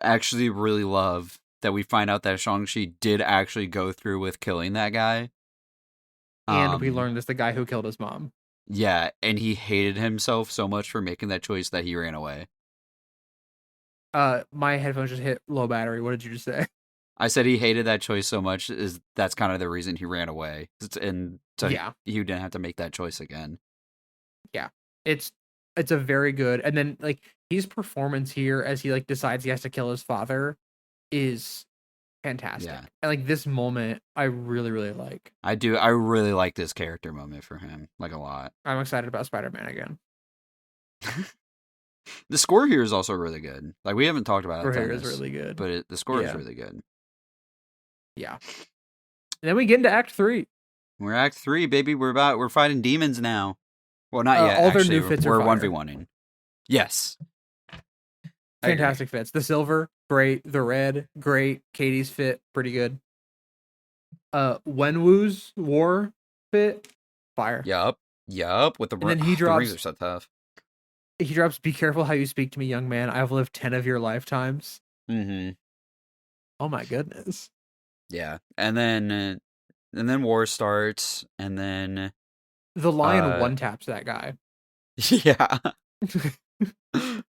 Speaker 1: actually really love that we find out that Shang-Chi did actually go through with killing that guy.
Speaker 2: And we learned it's the guy who killed his mom.
Speaker 1: Yeah, and he hated himself so much for making that choice that he ran away.
Speaker 2: My headphones just hit low battery. What did you just say?
Speaker 1: I said he hated that choice so much that's kind of the reason he ran away. And so he didn't have to make that choice again.
Speaker 2: Yeah. It's a very good, and then like his performance here as he like decides he has to kill his father is fantastic.
Speaker 1: Yeah.
Speaker 2: And like this moment I really, really like.
Speaker 1: I really like this character moment for him, like a lot.
Speaker 2: I'm excited about Spider-Man again.
Speaker 1: The score here is also really good. Like we haven't talked about it.
Speaker 2: The score here is really good.
Speaker 1: But the score is really good.
Speaker 2: Yeah. And then we get into Act 3.
Speaker 1: We're Act 3, baby. We're fighting demons now. Well, not yet.
Speaker 2: All
Speaker 1: Actually,
Speaker 2: their new fits
Speaker 1: we're
Speaker 2: are
Speaker 1: 1v1ing. Yes.
Speaker 2: Fantastic fits. The silver, great. The red, great. Katie's fit, pretty good. Wenwu's war fit, fire.
Speaker 1: Yup. With the
Speaker 2: and then he drops,
Speaker 1: the rings are so tough.
Speaker 2: He drops, "Be careful how you speak to me, young man. I've lived 10 of your lifetimes."
Speaker 1: Mm-hmm.
Speaker 2: Oh my goodness.
Speaker 1: Yeah. And then war starts, and then
Speaker 2: the lion one taps that guy.
Speaker 1: Yeah.
Speaker 2: That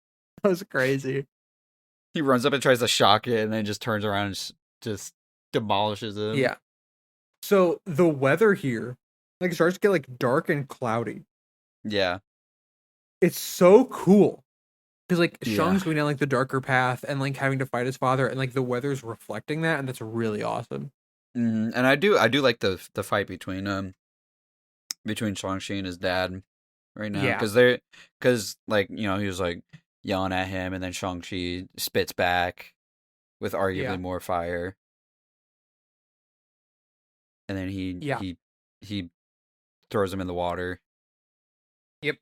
Speaker 2: was crazy.
Speaker 1: He runs up and tries to shock it, and then just turns around and just demolishes him.
Speaker 2: Yeah. So the weather here, like, starts to get like dark and cloudy.
Speaker 1: Yeah.
Speaker 2: It's so cool. Because like Shang's going down like the darker path and like having to fight his father, and like the weather's reflecting that, and that's really awesome.
Speaker 1: Mm-hmm. And I do like the fight between Shang-Chi and his dad right now.
Speaker 2: Yeah.
Speaker 1: Because like, you know, he was like yelling at him, and then Shang-Chi spits back with arguably more fire. and then
Speaker 2: Yeah.
Speaker 1: he throws him in the water.
Speaker 2: Yep.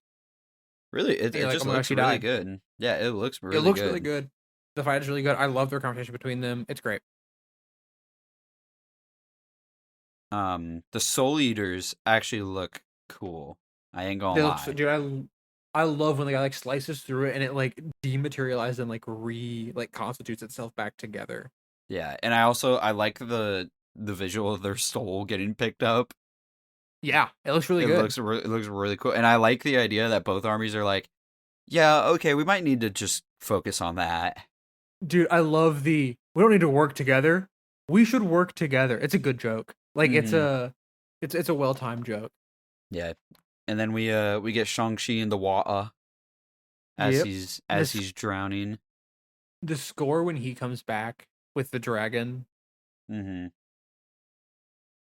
Speaker 1: Really,
Speaker 2: And
Speaker 1: it
Speaker 2: you're like, oh
Speaker 1: just
Speaker 2: my gosh,
Speaker 1: looks
Speaker 2: he
Speaker 1: really
Speaker 2: died.
Speaker 1: good. Yeah, it looks
Speaker 2: It
Speaker 1: really
Speaker 2: looks really
Speaker 1: good.
Speaker 2: good. The fight is really good. I love their conversation between them. It's great.
Speaker 1: The Soul Eaters actually look cool. I ain't gonna
Speaker 2: They look,
Speaker 1: lie.
Speaker 2: dude. I love when the guy like slices through it and it like dematerializes and like constitutes itself back together.
Speaker 1: Yeah, and I like the visual of their soul getting picked up.
Speaker 2: Yeah, it looks really good.
Speaker 1: It looks really cool, and I like the idea that both armies are like, yeah, okay, we might need to just focus on that.
Speaker 2: Dude, I love the we don't need to work together. We should work together. It's a good joke. Like
Speaker 1: Mm-hmm.
Speaker 2: it's a well timed joke.
Speaker 1: Yeah, and then we get Shang-Chi in the water
Speaker 2: Yep.
Speaker 1: as he's drowning.
Speaker 2: The score when he comes back with the dragon,
Speaker 1: Mm-hmm.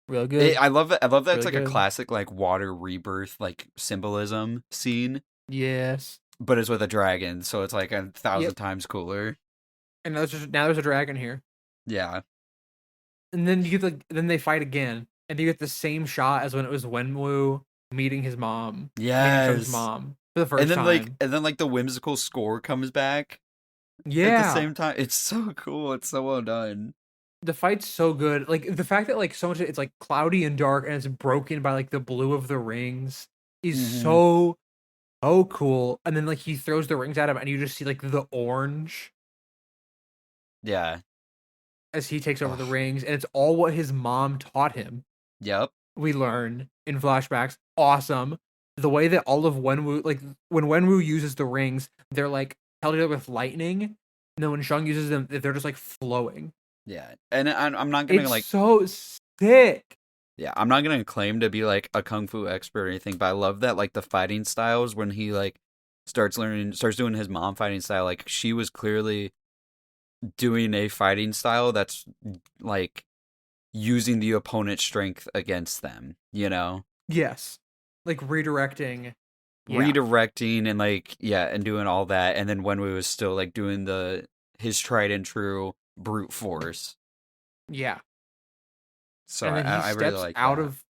Speaker 2: real good.
Speaker 1: I love it. I love that it's
Speaker 2: Really
Speaker 1: like a
Speaker 2: good.
Speaker 1: classic like water rebirth like symbolism scene,
Speaker 2: Yes.
Speaker 1: but it's with a dragon, so it's like 1,000
Speaker 2: Yep.
Speaker 1: times cooler.
Speaker 2: And now there's a dragon here.
Speaker 1: Yeah.
Speaker 2: And then then they fight again. And you get the same shot as when it was Wenwu meeting Shung's
Speaker 1: Yes.
Speaker 2: mom for the first time.
Speaker 1: And then like the whimsical score comes back at the
Speaker 2: Yeah.
Speaker 1: same time. It's so cool. It's so well done.
Speaker 2: The fight's so good. Like the fact that like so much it's like cloudy and dark and it's broken by like the blue of the rings is
Speaker 1: Mm-hmm.
Speaker 2: so cool. And then like he throws the rings at him and you just see like the orange
Speaker 1: Yeah.
Speaker 2: as he takes over the
Speaker 1: Ugh.
Speaker 2: rings and it's all what his mom taught him.
Speaker 1: Yep.
Speaker 2: We learn in flashbacks. Awesome. The way that all of Wenwu, like when Wenwu uses the rings, they're like held together with lightning. And then when Shang uses them, they're just like flowing.
Speaker 1: Yeah. And I'm not gonna
Speaker 2: It's
Speaker 1: like
Speaker 2: so sick.
Speaker 1: yeah, I'm not gonna claim to be like a kung fu expert or anything, but I love that like the fighting styles when he like starts doing his mom fighting style, like she was clearly doing a fighting style that's like using the opponent's strength against them, you know?
Speaker 2: Yes. Like redirecting. Yeah.
Speaker 1: Redirecting and like yeah, and doing all that, and then when we was still like doing his tried and true brute force.
Speaker 2: Yeah.
Speaker 1: So
Speaker 2: And then he
Speaker 1: I really
Speaker 2: steps
Speaker 1: like
Speaker 2: out
Speaker 1: that.
Speaker 2: of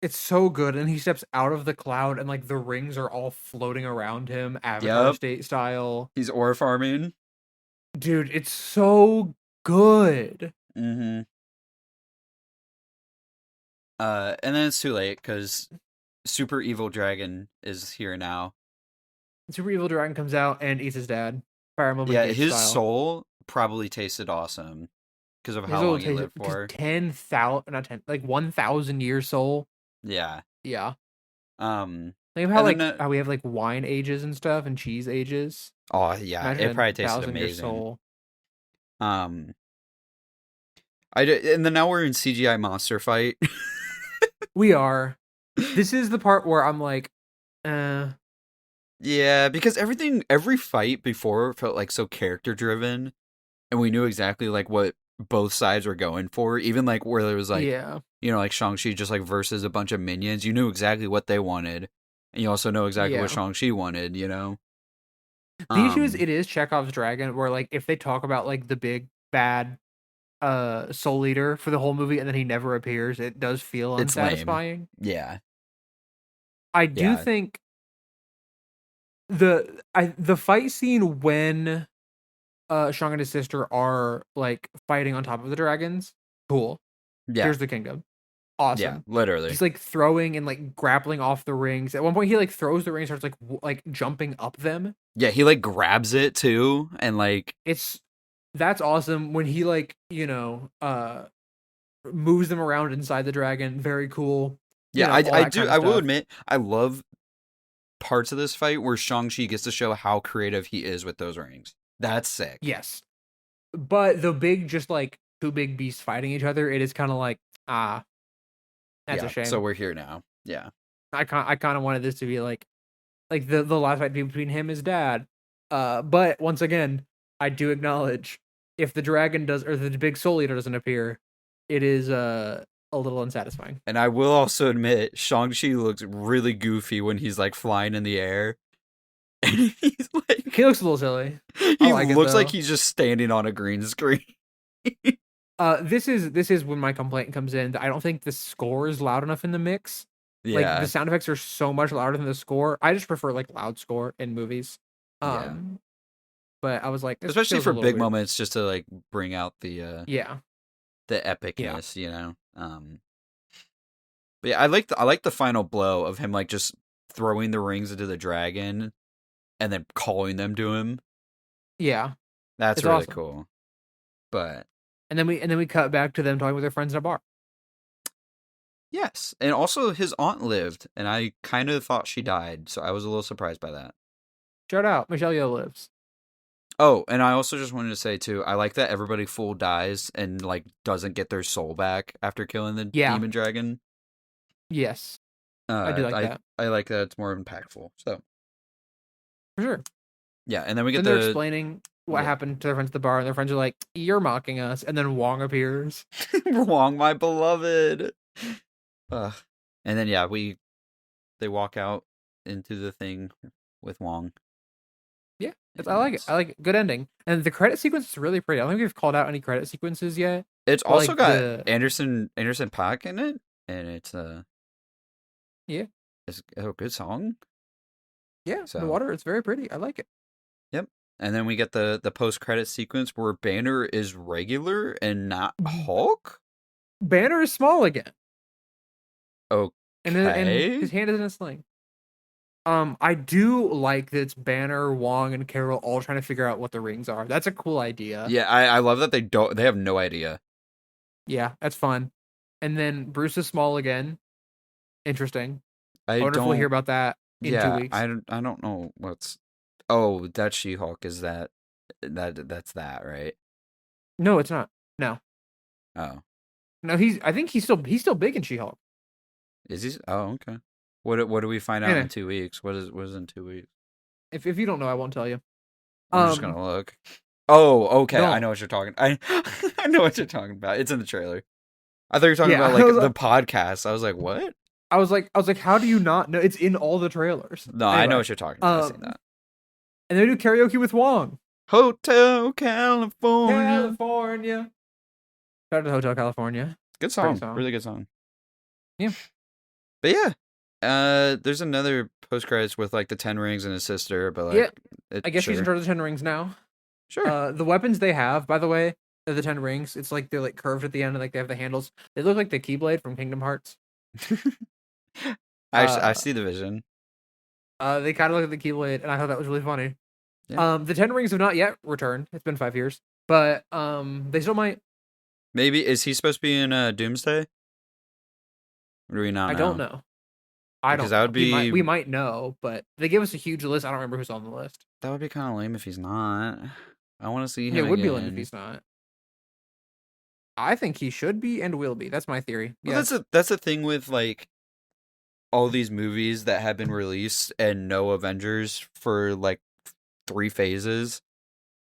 Speaker 2: it's so good. And he steps out of the cloud and like the rings are all floating around him, Avatar
Speaker 1: Yep.
Speaker 2: state style.
Speaker 1: He's ore farming.
Speaker 2: Dude, it's so good.
Speaker 1: Mm-hmm. And then it's too late because Super Evil Dragon is here now.
Speaker 2: Super Evil Dragon comes out and eats his dad. Fire Emblem
Speaker 1: Yeah,
Speaker 2: Engage
Speaker 1: his
Speaker 2: style.
Speaker 1: soul probably tasted awesome because of
Speaker 2: His
Speaker 1: how
Speaker 2: little
Speaker 1: long he
Speaker 2: taste
Speaker 1: lived
Speaker 2: because
Speaker 1: for.
Speaker 2: 10,000 not 10 like 1,000 year soul.
Speaker 1: Yeah.
Speaker 2: Yeah.
Speaker 1: Um.
Speaker 2: Think of
Speaker 1: And then
Speaker 2: how we have like wine ages and stuff and cheese ages.
Speaker 1: oh yeah,
Speaker 2: Imagine
Speaker 1: it
Speaker 2: a
Speaker 1: probably tasted
Speaker 2: 1,000 year
Speaker 1: amazing.
Speaker 2: soul.
Speaker 1: Um. And then now we're in CGI monster fight.
Speaker 2: We are. This is the part where I'm like,
Speaker 1: Yeah, because every fight before felt like so character driven, and we knew exactly like what both sides were going for. Even like where there was like,
Speaker 2: yeah.
Speaker 1: you know, like Shang-Chi just like versus a bunch of minions, you knew exactly what they wanted, and you also know exactly what
Speaker 2: Yeah.
Speaker 1: Shang-Chi wanted. You know,
Speaker 2: The issue is
Speaker 1: um,
Speaker 2: it is Chekhov's dragon where like if they talk about like the big bad soul eater for the whole movie and then he never appears, it does feel
Speaker 1: it's lame.
Speaker 2: unsatisfying.
Speaker 1: Yeah,
Speaker 2: I do
Speaker 1: yeah,
Speaker 2: think the fight scene when Shang and his sister are like fighting on top of the dragons, cool.
Speaker 1: yeah,
Speaker 2: Here's the kingdom.
Speaker 1: yeah.
Speaker 2: Awesome.
Speaker 1: Literally,
Speaker 2: He's like throwing and like grappling off the rings. At one point he like throws the rings, starts like jumping up them.
Speaker 1: yeah. He like grabs it too, and like
Speaker 2: It's that's awesome when he like, moves them around inside the dragon. Very cool.
Speaker 1: yeah,
Speaker 2: All that kind of
Speaker 1: I will
Speaker 2: stuff.
Speaker 1: admit I love parts of this fight where Shang-Chi gets to show how creative he is with those rings. That's sick.
Speaker 2: Yes. But the big just like two big beasts fighting each other, it is kind of like, that's a
Speaker 1: Yeah, so
Speaker 2: shame.
Speaker 1: we're here now. Yeah.
Speaker 2: I kind of wanted this to be like the last fight between him and his dad. But once again, I do acknowledge if the dragon does or the big soul eater doesn't appear, it is a little unsatisfying.
Speaker 1: And I will also admit, Shang-Chi looks really goofy when he's like flying in the air. And he's like
Speaker 2: He looks a little silly. I
Speaker 1: he
Speaker 2: like it
Speaker 1: looks like
Speaker 2: though.
Speaker 1: he's just standing on a green screen.
Speaker 2: This is when my complaint comes in. I don't think the score is loud enough in the mix. Like the
Speaker 1: Yeah,
Speaker 2: sound effects are so much louder than the score. I just prefer like loud score in movies.
Speaker 1: yeah.
Speaker 2: Um, but I was like, this
Speaker 1: Especially
Speaker 2: feels a
Speaker 1: for
Speaker 2: little
Speaker 1: big
Speaker 2: weird.
Speaker 1: moments, just to like bring out
Speaker 2: Yeah,
Speaker 1: the
Speaker 2: yeah,
Speaker 1: epicness, you know. But yeah, I like the final blow of him like just throwing the rings into the dragon and then calling them to him.
Speaker 2: yeah.
Speaker 1: That's
Speaker 2: It's
Speaker 1: really
Speaker 2: awesome.
Speaker 1: cool. But
Speaker 2: And then we cut back to them talking with their friends in a bar.
Speaker 1: yes, and also his aunt lived, and I kind of thought she died, so I was a little surprised by that.
Speaker 2: Shout out, Michelle Yeoh lives.
Speaker 1: Oh, and I also just wanted to say too, I like that everybody full dies and like doesn't get their soul back after killing the
Speaker 2: Yeah,
Speaker 1: demon dragon.
Speaker 2: yes, I do like that
Speaker 1: I like that it's more impactful. So
Speaker 2: for sure.
Speaker 1: yeah, and then we get
Speaker 2: Then they're
Speaker 1: the
Speaker 2: explaining what
Speaker 1: yeah,
Speaker 2: happened to their friends at the bar, and their friends are like, "You're mocking us." And then Wong appears.
Speaker 1: wrong, my beloved. Ugh. And then yeah, they walk out into the thing with Wong.
Speaker 2: Yeah, I
Speaker 1: And
Speaker 2: like it. I like it. Good ending. And the credit sequence is really pretty. I don't think we've called out any credit sequences yet,
Speaker 1: it's
Speaker 2: but
Speaker 1: also
Speaker 2: like
Speaker 1: got
Speaker 2: the
Speaker 1: Anderson Paak in it, and
Speaker 2: yeah,
Speaker 1: it's a good song.
Speaker 2: yeah, the
Speaker 1: So
Speaker 2: water is very pretty. I like it.
Speaker 1: yep. And then we get the post credit sequence where Banner is regular and not Hulk.
Speaker 2: Banner is small again, and his
Speaker 1: Okay.
Speaker 2: hand is in a sling. I do like that it's Banner, Wong, and Carol all trying to figure out what the rings are. That's a cool idea.
Speaker 1: Yeah, I love that they have no idea.
Speaker 2: Yeah, that's fun. And then Bruce is small again. Interesting. I
Speaker 1: I
Speaker 2: wonder if we'll hear
Speaker 1: don't
Speaker 2: about that in two
Speaker 1: yeah,
Speaker 2: weeks.
Speaker 1: I don't know what's oh, that She-Hulk is that's that, right?
Speaker 2: No, it's not. No,
Speaker 1: Oh.
Speaker 2: no. I think he's still big in She-Hulk.
Speaker 1: Is he oh, okay. What do we find out in
Speaker 2: Anyway,
Speaker 1: 2 weeks? What is in 2 weeks?
Speaker 2: if you don't know, I won't tell you.
Speaker 1: I'm just
Speaker 2: Um,
Speaker 1: gonna look. Oh, okay. I
Speaker 2: don't.
Speaker 1: know what you're talking. I know what you're talking about. It's in the trailer. I thought you were talking
Speaker 2: Yeah,
Speaker 1: about like the podcast. I was like, what?
Speaker 2: I was like, how do you not know? It's in all the trailers.
Speaker 1: No, I know
Speaker 2: Anyway,
Speaker 1: what you're talking about. I've seen
Speaker 2: um,
Speaker 1: that.
Speaker 2: and they do karaoke with Wong.
Speaker 1: Hotel California.
Speaker 2: California. Shout out to Hotel California.
Speaker 1: Good
Speaker 2: Great
Speaker 1: song.
Speaker 2: song.
Speaker 1: Really good song.
Speaker 2: Yeah.
Speaker 1: But yeah. There's another post credits with like the 10 rings and his sister, but
Speaker 2: Yeah.
Speaker 1: like it
Speaker 2: I guess she's in
Speaker 1: sure.
Speaker 2: charge of the Ten Rings now.
Speaker 1: Sure.
Speaker 2: The weapons they have, by the way, are the Ten Rings. It's like they're like curved at the end, and like they have the handles. They look like the Keyblade from Kingdom Hearts.
Speaker 1: I
Speaker 2: Uh,
Speaker 1: see the vision.
Speaker 2: they kind of look like the Keyblade, and I thought that was really funny.
Speaker 1: Yeah.
Speaker 2: The Ten Rings have not yet returned. It's been 5 years, but they still might.
Speaker 1: Maybe is he supposed to be in Doomsday? Or do we not
Speaker 2: I don't
Speaker 1: know?
Speaker 2: know. I
Speaker 1: Because
Speaker 2: don't
Speaker 1: that
Speaker 2: know.
Speaker 1: would be
Speaker 2: We might know, but they give us a huge list. I don't remember who's on the list.
Speaker 1: kind of lame if he's not. I want to see
Speaker 2: Yeah,
Speaker 1: him
Speaker 2: it would be lame if
Speaker 1: again.
Speaker 2: he's not. I think he should be and will be. That's my theory.
Speaker 1: Well,
Speaker 2: Yes.
Speaker 1: that's the thing with like all these movies that have been released and no Avengers for like 3 phases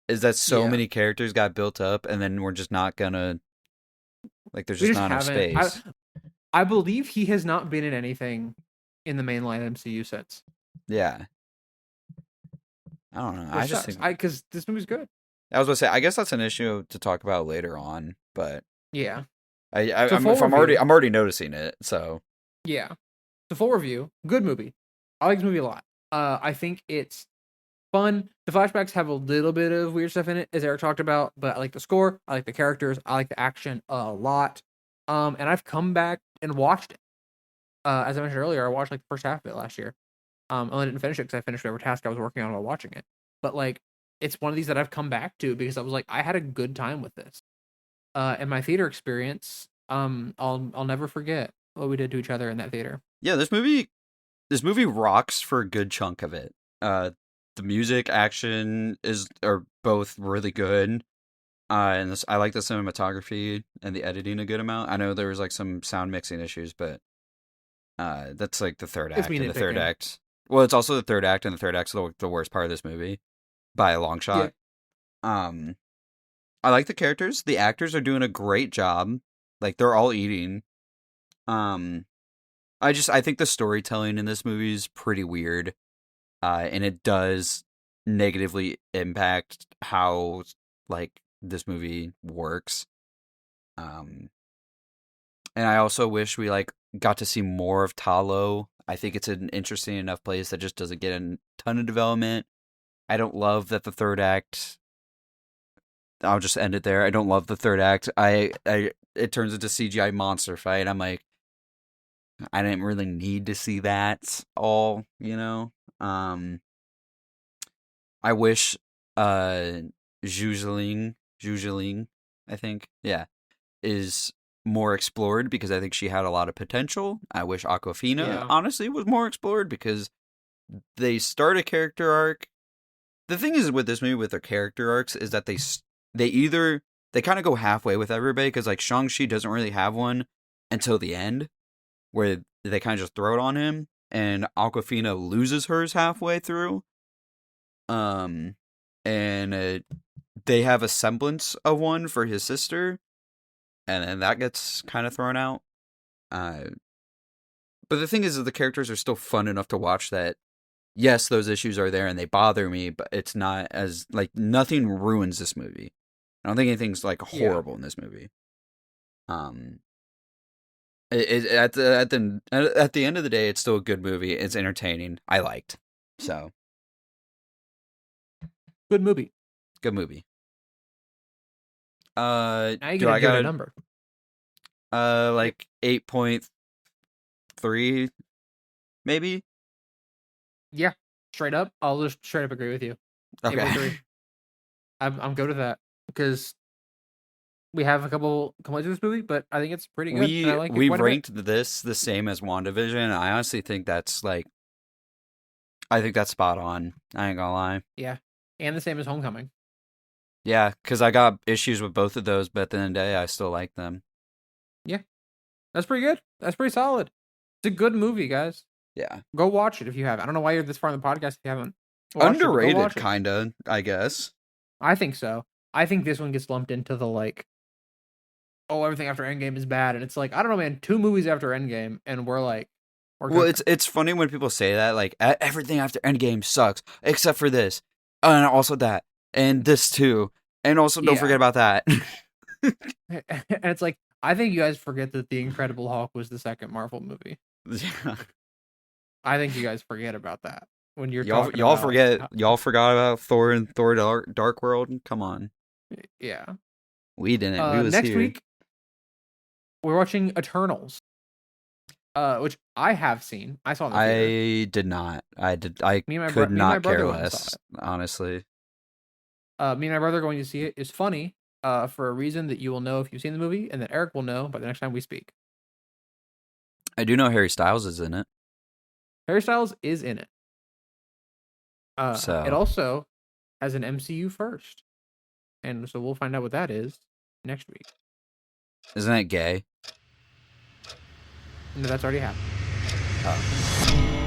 Speaker 1: is that so
Speaker 2: Yeah.
Speaker 1: many characters got built up and then we're just not gonna like there's
Speaker 2: We
Speaker 1: just
Speaker 2: just
Speaker 1: not enough
Speaker 2: haven't.
Speaker 1: space.
Speaker 2: I believe he has not been in anything in the mainline MCU since,
Speaker 1: Yeah. I don't know. I
Speaker 2: which
Speaker 1: just
Speaker 2: sucks.
Speaker 1: think
Speaker 2: Because this movie's good.
Speaker 1: I was gonna say I guess that's an issue to talk about later on, but
Speaker 2: Yeah. So
Speaker 1: I'm
Speaker 2: full
Speaker 1: if
Speaker 2: review.
Speaker 1: I'm already noticing it, so
Speaker 2: Yeah. The full review. Good movie. I like this movie a lot. I think it's fun. The flashbacks have a little bit of weird stuff in it, as Eric talked about, but I like the score. I like the characters. I like the action a lot. And I've come back and watched it. As I mentioned earlier, I watched like the first half of it last year. I only didn't finish it because I finished whatever task I was working on while watching it. But like, it's one of these that I've come back to because I was like, I had a good time with this. And my theater experience, I'll never forget what we did to each other in that theater.
Speaker 1: yeah, this movie rocks for a good chunk of it. The music, action are both really good. And I like the cinematography and the editing a good amount. I know there was like some sound mixing issues, but that's like the third
Speaker 2: It's
Speaker 1: act,
Speaker 2: me
Speaker 1: and the third
Speaker 2: nitpicking.
Speaker 1: act. Well, it's also the third act, and the third act's the worst part of this movie by a long
Speaker 2: Yeah.
Speaker 1: shot. Um, I like the characters. The actors are doing a great job. Like they're all eating. Um, I think the storytelling in this movie is pretty weird. And it does negatively impact how like this movie works. Um, and I also wish we like got to see more of Talo. I think it's an interesting enough place that just doesn't get a ton of development. I don't love that the third act. I'll just end it there. I don't love the third act. It turns into CGI monster fight. I'm like, I didn't really need to see that all, you know. I wish Zhujiling, I think, yeah, is more explored because I think she had a lot of potential. I wish Aquafina
Speaker 2: Yeah.
Speaker 1: honestly was more explored because they start a character arc. The thing is with this movie with their character arcs is that they kind of go halfway with everybody because like Shang-Chi doesn't really have one until the end where they kind of just throw it on him and Aquafina loses hers halfway through. Um and they have a semblance of one for his sister and then that gets kind of thrown out. Uh but the thing is that the characters are still fun enough to watch that yes, those issues are there and they bother me, but it's not as like nothing ruins this movie. I don't think anything's like
Speaker 2: Yeah.
Speaker 1: horrible in this movie. Um, at the end of the day, it's still a good movie. It's entertaining. I liked so
Speaker 2: Good movie.
Speaker 1: good movie.
Speaker 2: Now you
Speaker 1: Do
Speaker 2: get
Speaker 1: I
Speaker 2: a good
Speaker 1: got
Speaker 2: number.
Speaker 1: like 8.3 maybe?
Speaker 2: Yeah. Straight up. I'll just straight up agree with you.
Speaker 1: Okay.
Speaker 2: 8.3. I'm good with that because we have a couple complaints with this movie, but I think it's pretty good. And I like it
Speaker 1: we
Speaker 2: quite a bit.
Speaker 1: ranked this the same as WandaVision. I honestly think that's like I think that's spot on. I ain't gonna lie.
Speaker 2: Yeah. And the same as Homecoming.
Speaker 1: Yeah, because I got issues with both of those, but at the end of the day, I still like them.
Speaker 2: Yeah. That's pretty good. That's pretty solid. It's a good movie, guys.
Speaker 1: Yeah.
Speaker 2: Go watch it if you haven't. I don't know why you're this far in the podcast if you haven't watched
Speaker 1: Underrated,
Speaker 2: it, but go watch it.
Speaker 1: kinda, I guess.
Speaker 2: I think so. I think this one gets lumped into the like, oh, everything after Endgame is bad, and it's like I don't know, man. 2 movies after Endgame, and we're like,
Speaker 1: Well, it's funny when people say that, like everything after Endgame sucks except for this, and also that, and this too, and also don't forget about that.
Speaker 2: and it's like I think you guys forget that The Incredible Hulk was the second Marvel movie.
Speaker 1: Yeah.
Speaker 2: I think you guys forget about that when you're
Speaker 1: y'all
Speaker 2: talking
Speaker 1: y'all
Speaker 2: about
Speaker 1: y'all forgot about Thor and Thor Dark World. Come on,
Speaker 2: yeah.
Speaker 1: we didn't. We was
Speaker 2: Next
Speaker 1: here.
Speaker 2: week we're watching Eternals. Which I have seen. I saw in the theater.
Speaker 1: I did not. I could
Speaker 2: me and my
Speaker 1: not
Speaker 2: brother
Speaker 1: care
Speaker 2: went and saw
Speaker 1: less, honestly.
Speaker 2: Me and my brother going to see it is funny. For a reason that you will know if you've seen the movie, and that Eric will know by the next time we speak.
Speaker 1: I do know Harry Styles is in it.
Speaker 2: Harry Styles is in it.
Speaker 1: So
Speaker 2: it also has an MCU first, and so we'll find out what that is next week.
Speaker 1: Isn't it gay?
Speaker 2: No, that's already happened.
Speaker 1: Oh.